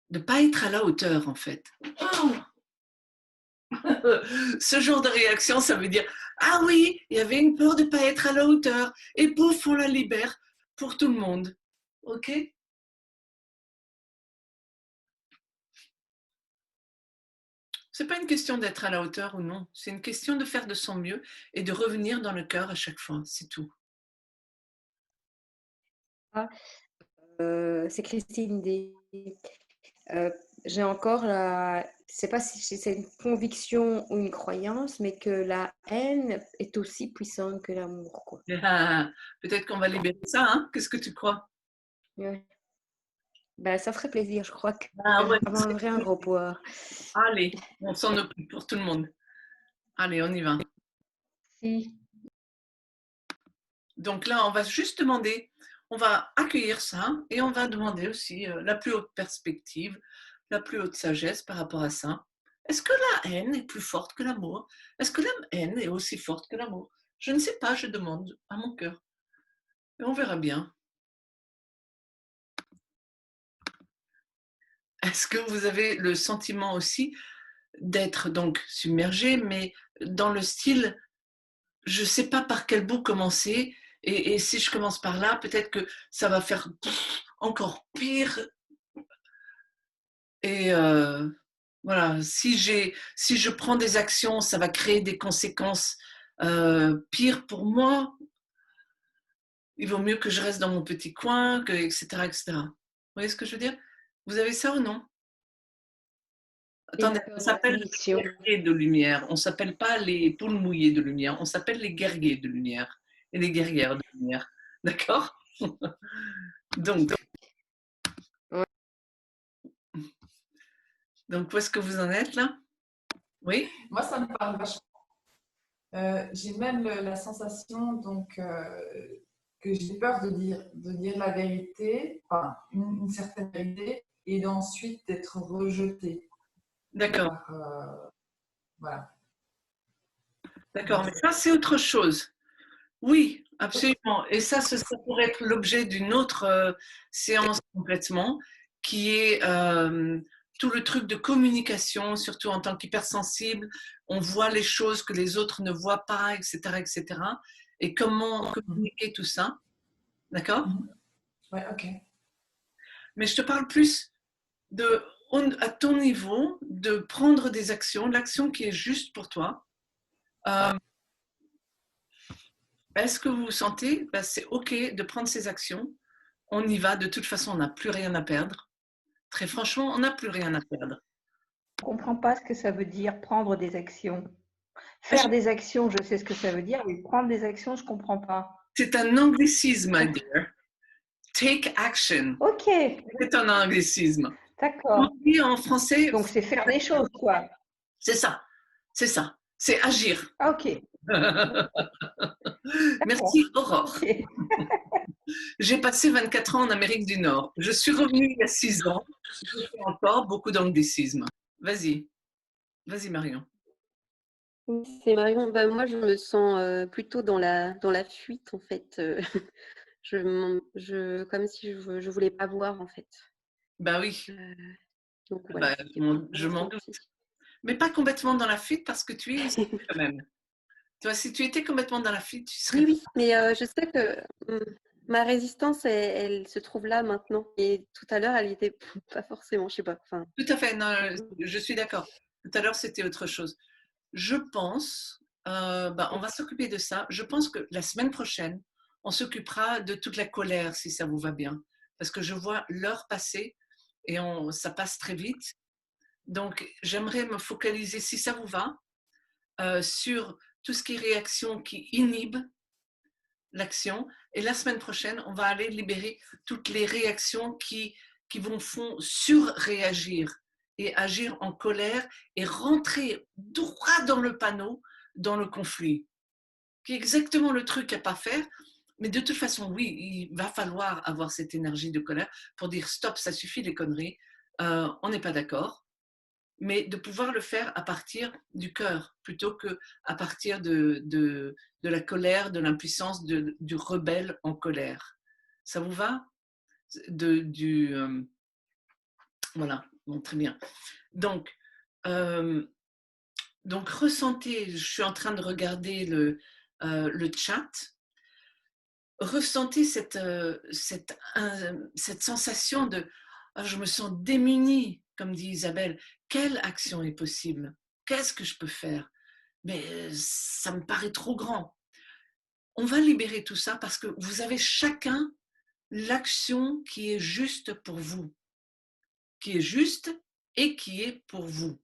ne pas être à la hauteur, en fait. Oh. Ce genre de réaction, ça veut dire « Ah oui, il y avait une peur de ne pas être à la hauteur, et pouf, on la libère pour tout le monde. » Ok? Ce n'est pas une question d'être à la hauteur ou non, c'est une question de faire de son mieux et de revenir dans le cœur à chaque fois, c'est tout. C'est Christine D. J'ai encore la... Je ne sais pas si c'est une conviction ou une croyance, mais que la haine est aussi puissante que l'amour, quoi. Peut-être qu'on va libérer ça, hein? Qu'est-ce que tu crois? Ouais. Ben, ça ferait plaisir, je crois que ouais, ça m'enlèverait un gros poids. Allez, on s'en occupe pour tout le monde. Allez, on y va. Si. Donc là, on va juste demander, on va accueillir ça et on va demander aussi la plus haute perspective, la plus haute sagesse par rapport à ça. Est-ce que la haine est plus forte que l'amour? Est-ce que la haine est aussi forte que l'amour? Je ne sais pas, je demande à mon cœur. Et on verra bien. Est-ce que vous avez le sentiment aussi d'être donc submergé, mais dans le style, je ne sais pas par quel bout commencer, et si je commence par là, peut-être que ça va faire encore pire. Et voilà, si je prends des actions, ça va créer des conséquences pires pour moi. Il vaut mieux que je reste dans mon petit coin, etc., etc. Vous voyez ce que je veux dire? Vous avez ça ou non? Attendez, on s'appelle les guerriers de lumière. On ne s'appelle pas les poules mouillées de lumière. On s'appelle les guerriers de lumière et les guerrières de lumière. D'accord? Donc, où est-ce que vous en êtes là? Oui? Moi, ça me parle vachement. J'ai même la sensation donc, que j'ai peur de dire la vérité, enfin, une certaine vérité, et d'ensuite d'être rejetée. D'accord. Voilà. D'accord, mais ça, c'est autre chose. Oui, absolument. Et ça pourrait être l'objet d'une autre séance complètement, qui est tout le truc de communication, surtout en tant qu'hypersensible. On voit les choses que les autres ne voient pas, etc., etc. Et comment communiquer tout ça. D'accord? Ouais, ok. Mais je te parle plus à ton niveau, de prendre des actions, l'action qui est juste pour toi. Est-ce que vous sentez, c'est OK de prendre ces actions, on y va, de toute façon, on n'a plus rien à perdre. Très franchement, on n'a plus rien à perdre. Je ne comprends pas ce que ça veut dire, prendre des actions. Faire des actions, je sais ce que ça veut dire, mais prendre des actions, je ne comprends pas. C'est un anglicisme, my dear. Take action. OK. C'est un anglicisme. D'accord. On dit en français, Donc, c'est faire des choses, quoi. c'est ça, c'est agir. Ah, ok. D'accord. Merci Aurore. Ok. J'ai passé 24 ans en Amérique du Nord. Je suis revenue il y a 6 ans. Je fais encore beaucoup d'anglicisme. Vas-y, Marion. Oui, c'est Marion. Bah, moi, je me sens plutôt dans la fuite, en fait. Comme si je voulais pas voir, en fait. Bah oui, Donc voilà, bah, c'était mon je m'en doute. ressenti. Mais pas complètement dans la fuite parce que tu es ici quand même. Tu vois, si tu étais complètement dans la fuite, tu serais. Oui, oui, mais je sais que ma résistance, elle se trouve là maintenant. Et tout à l'heure, elle était pas forcément, je sais pas. Enfin, Tout à fait, non, je suis d'accord. Tout à l'heure, c'était autre chose. Je pense, on va s'occuper de ça. Je pense que la semaine prochaine, on s'occupera de toute la colère, si ça vous va bien. Parce que je vois l'heure passer et ça passe très vite. Donc, j'aimerais me focaliser, si ça vous va, sur tout ce qui est réaction qui inhibe l'action. Et la semaine prochaine, on va aller libérer toutes les réactions qui font surréagir et agir en colère et rentrer droit dans le panneau, dans le conflit, qui est exactement le truc à pas faire. Mais de toute façon, oui, il va falloir avoir cette énergie de colère pour dire stop, ça suffit les conneries, on n'est pas d'accord, mais de pouvoir le faire à partir du cœur plutôt qu'à partir de la colère, de l'impuissance, du rebelle en colère. Ça vous va? Voilà, bon, très bien. Donc, ressentez, je suis en train de regarder le chat, ressentez cette sensation de je me sens démunie, comme dit Isabelle. Quelle action est possible? Qu'est-ce que je peux faire? Mais ça me paraît trop grand. On va libérer tout ça parce que vous avez chacun l'action qui est juste pour vous, qui est juste et qui est pour vous.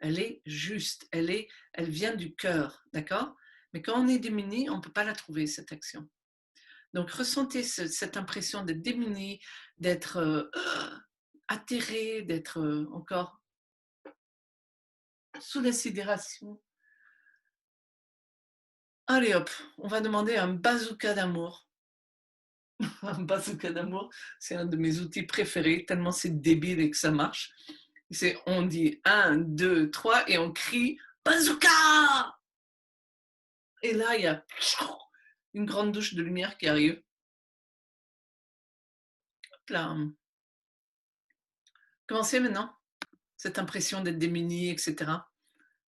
Elle est juste, elle vient du cœur, d'accord? Mais quand on est démuni, on ne peut pas la trouver, cette action. Donc, ressentez cette impression d'être démuni, d'être atterré, d'être encore sous la sidération. Allez hop, on va demander un bazooka d'amour. Un bazooka d'amour, c'est un de mes outils préférés, tellement c'est débile et que ça marche. On dit 1, 2, 3 et on crie bazooka! Et là, il y a une grande douche de lumière qui arrive. Hop là. Commencez maintenant, cette impression d'être démuni, etc.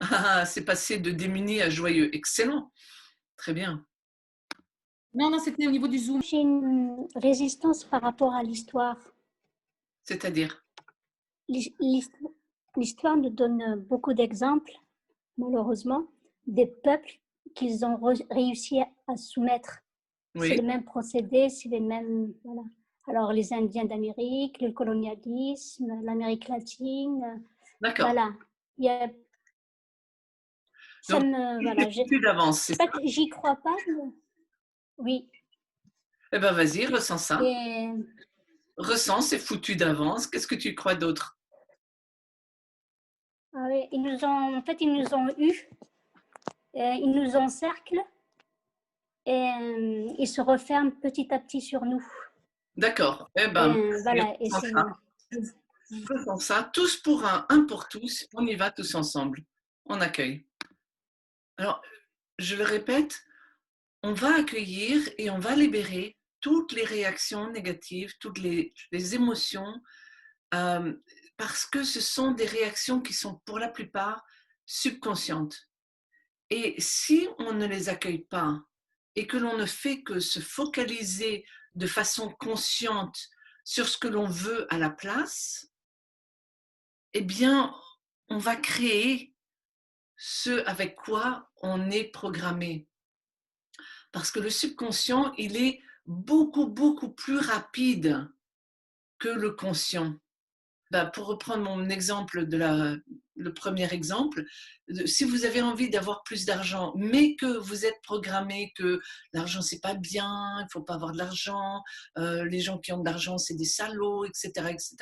Ah, c'est passé de démuni à joyeux. Excellent. Très bien. Non, c'était au niveau du Zoom. J'ai une résistance par rapport à l'histoire. C'est-à-dire? L'histoire nous donne beaucoup d'exemples, malheureusement, des peuples qu'ils ont réussi à soumettre. Oui. C'est le même procédé, c'est les mêmes... Voilà. Alors, les Indiens d'Amérique, le colonialisme, l'Amérique latine. D'accord. Voilà. Il y a... Donc, voilà, foutu d'avance, c'est ça? j'y crois pas, mais... Oui. Eh bien, vas-y, ressens ça. Et... Ressens, c'est foutu d'avance. Qu'est-ce que tu crois d'autre? Ah oui, ils nous ont eu, ils nous encerclent et ils se referment petit à petit sur nous. D'accord. Eh ben, voilà, et ressens ça. Tous pour un pour tous. On y va tous ensemble. On accueille. Alors, je le répète, on va accueillir et on va libérer toutes les réactions négatives, toutes les émotions, parce que ce sont des réactions qui sont pour la plupart subconscientes. Et si on ne les accueille pas et que l'on ne fait que se focaliser de façon consciente sur ce que l'on veut à la place, eh bien, on va créer ce avec quoi on est programmé. Parce que le subconscient, il est beaucoup, beaucoup plus rapide que le conscient. Pour reprendre mon exemple le premier exemple, si vous avez envie d'avoir plus d'argent, mais que vous êtes programmé que l'argent c'est pas bien, il ne faut pas avoir de l'argent, les gens qui ont de l'argent c'est des salauds, etc., etc.,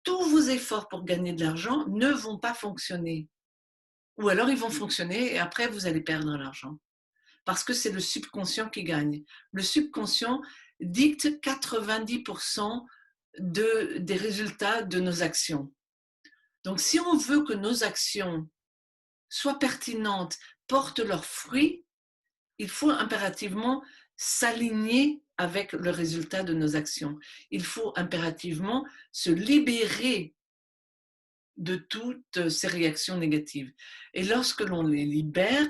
tous vos efforts pour gagner de l'argent ne vont pas fonctionner. Ou alors ils vont fonctionner et après vous allez perdre l'argent. Parce que c'est le subconscient qui gagne. Le subconscient dicte 90% des résultats de nos actions. Donc si on veut que nos actions soient pertinentes, portent leurs fruits, il faut impérativement s'aligner avec le résultat de nos actions. Il faut impérativement se libérer de toutes ces réactions négatives. Et lorsque l'on les libère,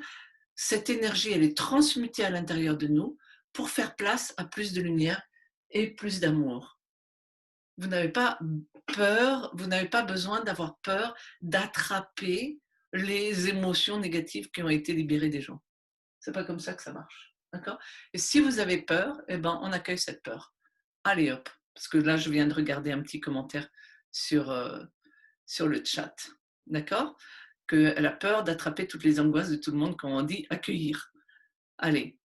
cette énergie, elle est transmutée à l'intérieur de nous pour faire place à plus de lumière et plus d'amour. Vous n'avez pas peur, vous n'avez pas besoin d'avoir peur d'attraper les émotions négatives qui ont été libérées des gens. C'est pas comme ça que ça marche. D'accord? Et si vous avez peur, eh ben, on accueille cette peur. Allez hop, parce que là, je viens de regarder un petit commentaire sur le chat. D'accord? Qu'elle a peur d'attraper toutes les angoisses de tout le monde quand on dit accueillir. Allez,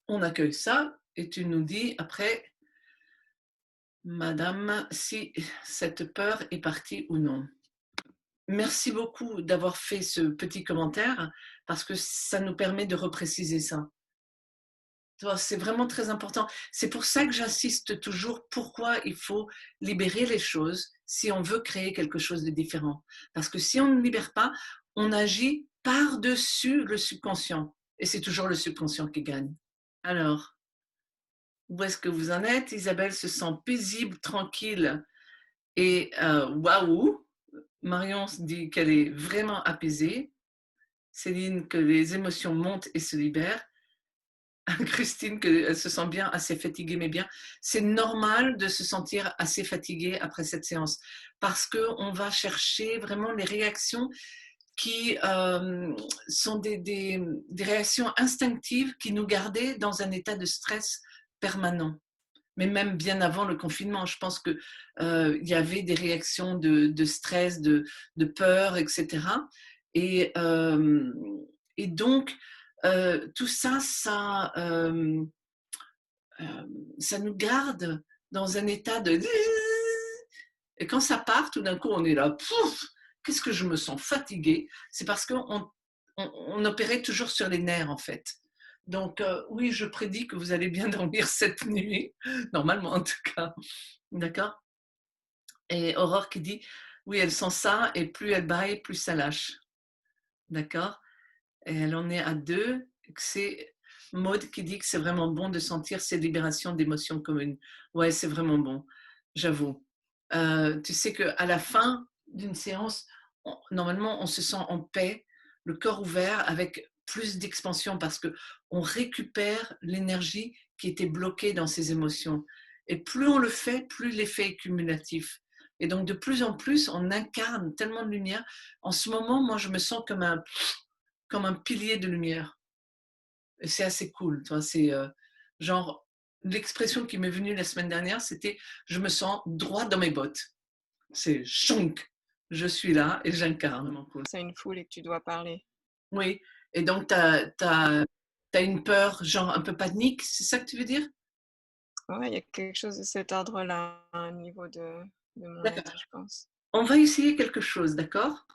on accueille ça et tu nous dis après, Madame, si cette peur est partie ou non. Merci beaucoup d'avoir fait ce petit commentaire parce que ça nous permet de repréciser ça. C'est vraiment très important. C'est pour ça que j'insiste toujours pourquoi il faut libérer les choses si on veut créer quelque chose de différent. Parce que si on ne libère pas, on agit par-dessus le subconscient. Et c'est toujours le subconscient qui gagne. Alors, où est-ce que vous en êtes? Isabelle se sent paisible, tranquille et waouh. Marion dit qu'elle est vraiment apaisée. Céline, que les émotions montent et se libèrent. Christine, qu'elle se sent bien, assez fatiguée, mais bien. C'est normal de se sentir assez fatigué après cette séance parce qu'on va chercher vraiment les réactions qui sont des réactions instinctives qui nous gardaient dans un état de stress permanent. Mais même bien avant le confinement, je pense qu'il y avait des réactions de stress, de peur, etc. Et donc, tout ça, ça nous garde dans un état de... Et quand ça part, tout d'un coup, on est là, pouf, qu'est-ce que je me sens fatiguée? C'est parce qu'on opérait toujours sur les nerfs, en fait. Donc, oui, je prédis que vous allez bien dormir cette nuit, normalement en tout cas. D'accord? Et Aurore qui dit, oui, elle sent ça, et plus elle baille, plus ça lâche. D'accord? Et elle en est à 2. C'est Maud qui dit que c'est vraiment bon de sentir ces libérations d'émotions communes. Ouais, c'est vraiment bon, j'avoue. Tu sais qu'à la fin d'une séance, normalement, on se sent en paix, le cœur ouvert, avec plus d'expansion parce qu'on récupère l'énergie qui était bloquée dans ces émotions. Et plus on le fait, plus l'effet est cumulatif. Et donc, de plus en plus, on incarne tellement de lumière. En ce moment, moi, je me sens comme un pilier de lumière. Et c'est assez cool. C'est genre, l'expression qui m'est venue la semaine dernière, c'était « je me sens droit dans mes bottes ». C'est « chonk ». Je suis là et j'incarne. C'est une foule et que tu dois parler. Oui, et donc tu as une peur genre un peu panique, c'est ça que tu veux dire? Oui, il y a quelque chose de cet ordre-là au niveau de mon être, je pense. On va essayer quelque chose, d'accord?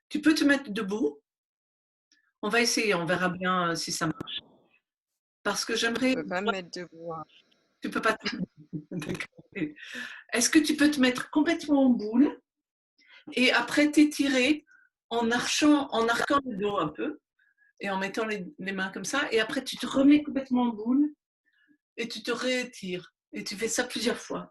Tu peux te mettre debout. On va essayer, on verra bien si ça marche. Parce que j'aimerais... Je ne peux pas me mettre debout. Hein. Tu peux pas te... Est-ce que tu peux te mettre complètement en boule et après t'étirer en arquant le dos un peu et en mettant les mains comme ça et après tu te remets complètement en boule et tu te réétires et tu fais ça plusieurs fois.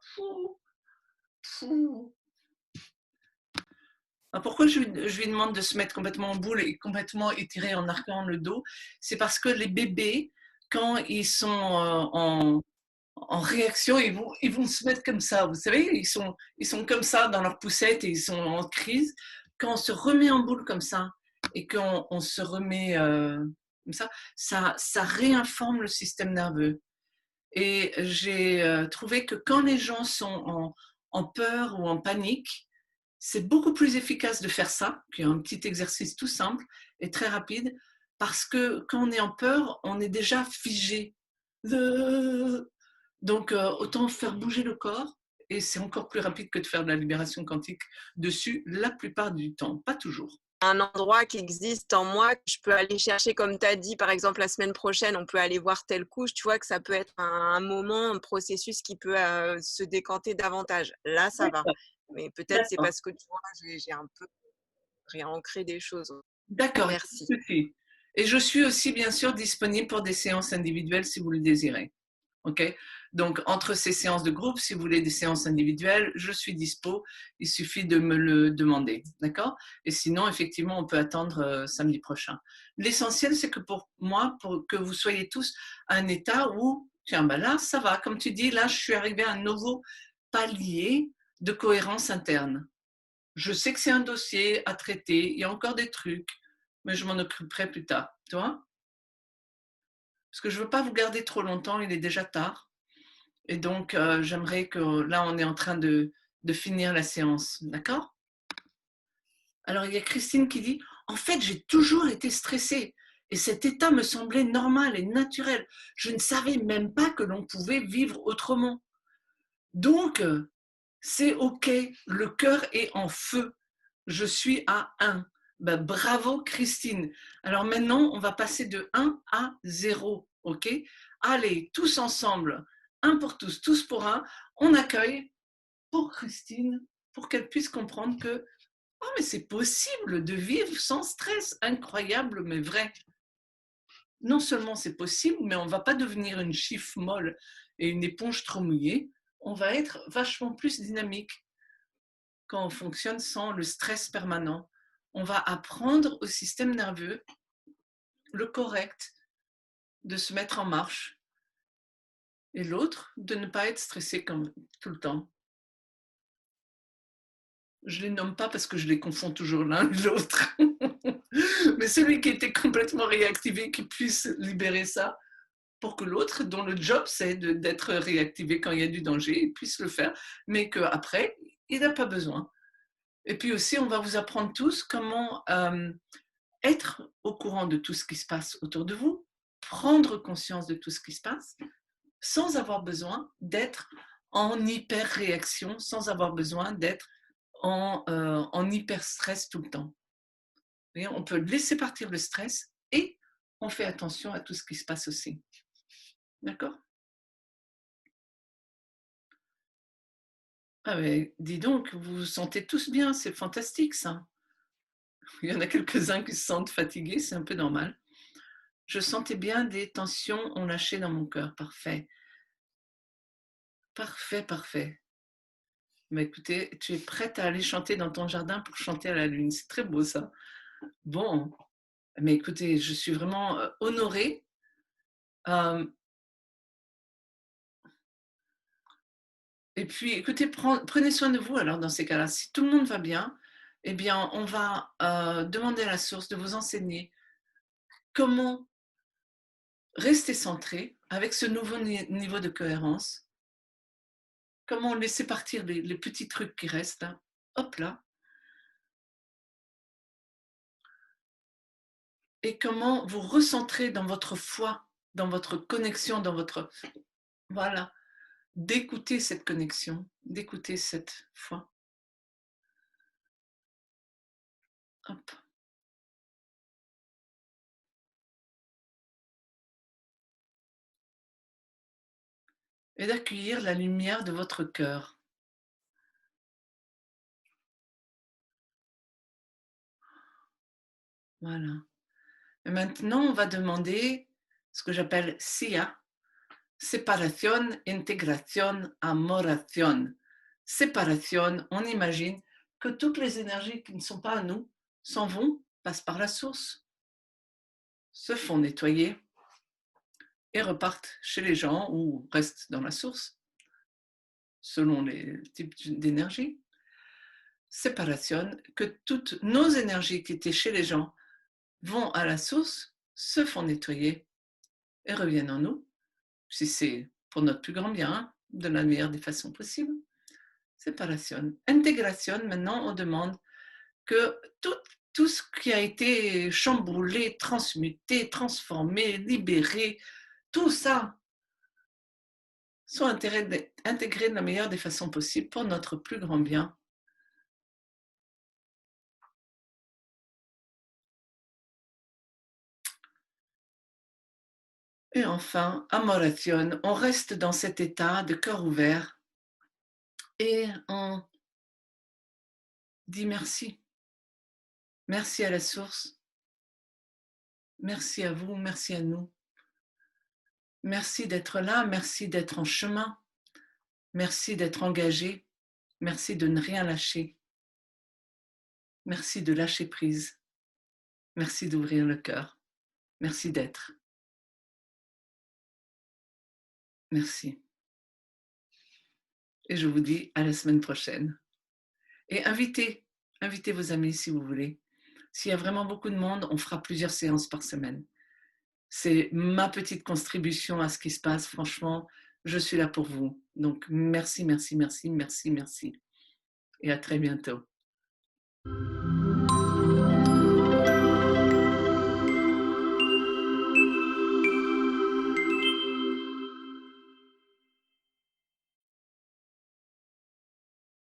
Alors pourquoi je lui demande de se mettre complètement en boule et complètement étiré en arquant le dos? C'est parce que les bébés, quand ils sont en réaction, ils vont se mettre comme ça. Vous savez, ils sont comme ça dans leur poussette et ils sont en crise. Quand on se remet en boule comme ça et qu'on se remet comme ça réinforme le système nerveux. Et j'ai trouvé que quand les gens sont en peur ou en panique, c'est beaucoup plus efficace de faire ça, qui est un petit exercice tout simple et très rapide, parce que quand on est en peur, on est déjà figé. Donc, autant faire bouger le corps et c'est encore plus rapide que de faire de la libération quantique dessus la plupart du temps, pas toujours. Un endroit qui existe en moi que je peux aller chercher, comme tu as dit, par exemple, la semaine prochaine, on peut aller voir telle couche, tu vois que ça peut être un moment, un processus qui peut se décanter davantage. Là, ça va. Mais peut-être c'est parce que, tu vois, j'ai un peu réancré des choses. D'accord, merci. Et je suis aussi, bien sûr, disponible pour des séances individuelles si vous le désirez. Okay. Donc, entre ces séances de groupe, si vous voulez des séances individuelles, je suis dispo. Il suffit de me le demander. D'accord? Et sinon, effectivement, on peut attendre samedi prochain. L'essentiel, c'est que pour moi, pour que vous soyez tous à un état où, tiens, ben là, ça va. Comme tu dis, là, je suis arrivée à un nouveau palier de cohérence interne. Je sais que c'est un dossier à traiter. Il y a encore des trucs, mais je m'en occuperai plus tard. Tu vois? Parce que je ne veux pas vous garder trop longtemps, il est déjà tard. Et donc, j'aimerais que là, on est en train de finir la séance. D'accord? Alors, il y a Christine qui dit, en fait, j'ai toujours été stressée. Et cet état me semblait normal et naturel. Je ne savais même pas que l'on pouvait vivre autrement. Donc, c'est OK. Le cœur est en feu. Je suis à 1. Ben, bravo, Christine. Alors maintenant, on va passer de 1 à 0. OK? Allez, tous ensemble. 1 pour tous, tous pour 1. On accueille pour Christine, pour qu'elle puisse comprendre que oh, mais c'est possible de vivre sans stress. Incroyable, mais vrai. Non seulement c'est possible, mais on ne va pas devenir une chiffre molle et une éponge trop mouillée. On va être vachement plus dynamique quand on fonctionne sans le stress permanent. On va apprendre au système nerveux le correct de se mettre en marche et l'autre de ne pas être stressé comme tout le temps. Je ne les nomme pas parce que je les confonds toujours l'un et l'autre. Mais celui qui était complètement réactivé, qui puisse libérer ça pour que l'autre, dont le job c'est d'être réactivé quand il y a du danger, puisse le faire, mais qu'après, il n'a pas besoin. Et puis aussi, on va vous apprendre tous comment être au courant de tout ce qui se passe autour de vous, prendre conscience de tout ce qui se passe, sans avoir besoin d'être en hyper-réaction, sans avoir besoin d'être en hyper-stress tout le temps. Voyez, on peut laisser partir le stress et on fait attention à tout ce qui se passe aussi. D'accord? Ah mais dis donc, vous vous sentez tous bien, c'est fantastique ça. Il y en a quelques-uns qui se sentent fatigués, c'est un peu normal. Je sentais bien des tensions ont lâché dans mon cœur. Parfait. Parfait, parfait. Mais écoutez, tu es prête à aller chanter dans ton jardin pour chanter à la lune. C'est très beau ça. Bon, mais écoutez, je suis vraiment honorée. Et puis, écoutez, prenez soin de vous alors dans ces cas-là. Si tout le monde va bien, eh bien, on va demander à la source de vous enseigner comment rester centré avec ce nouveau niveau de cohérence. Comment laisser partir les petits trucs qui restent là. Hop là. Et comment vous recentrer dans votre foi, dans votre connexion, dans votre... Voilà. D'écouter cette connexion, d'écouter cette foi. Hop. Et d'accueillir la lumière de votre cœur. Voilà. Et maintenant, on va demander ce que j'appelle SIA, séparation, intégration, amoration. Séparation, on imagine que toutes les énergies qui ne sont pas à nous s'en vont, passent par la source, se font nettoyer et repartent chez les gens ou restent dans la source, selon les types d'énergie. Séparation, que toutes nos énergies qui étaient chez les gens vont à la source, se font nettoyer et reviennent en nous, si c'est pour notre plus grand bien, de la meilleure des façons possibles. Séparation. Intégration, maintenant, on demande que tout ce qui a été chamboulé, transmuté, transformé, libéré, tout ça soit intégrés de la meilleure des façons possibles pour notre plus grand bien. Et enfin, amoration, on reste dans cet état de cœur ouvert et on dit merci. Merci à la source. Merci à vous, merci à nous. Merci d'être là, merci d'être en chemin. Merci d'être engagé. Merci de ne rien lâcher. Merci de lâcher prise. Merci d'ouvrir le cœur. Merci d'être. Merci. Et je vous dis à la semaine prochaine. Et invitez vos amis si vous voulez. S'il y a vraiment beaucoup de monde, on fera plusieurs séances par semaine. C'est ma petite contribution à ce qui se passe. Franchement, je suis là pour vous. Donc, merci, merci, merci, merci, merci. Et à très bientôt.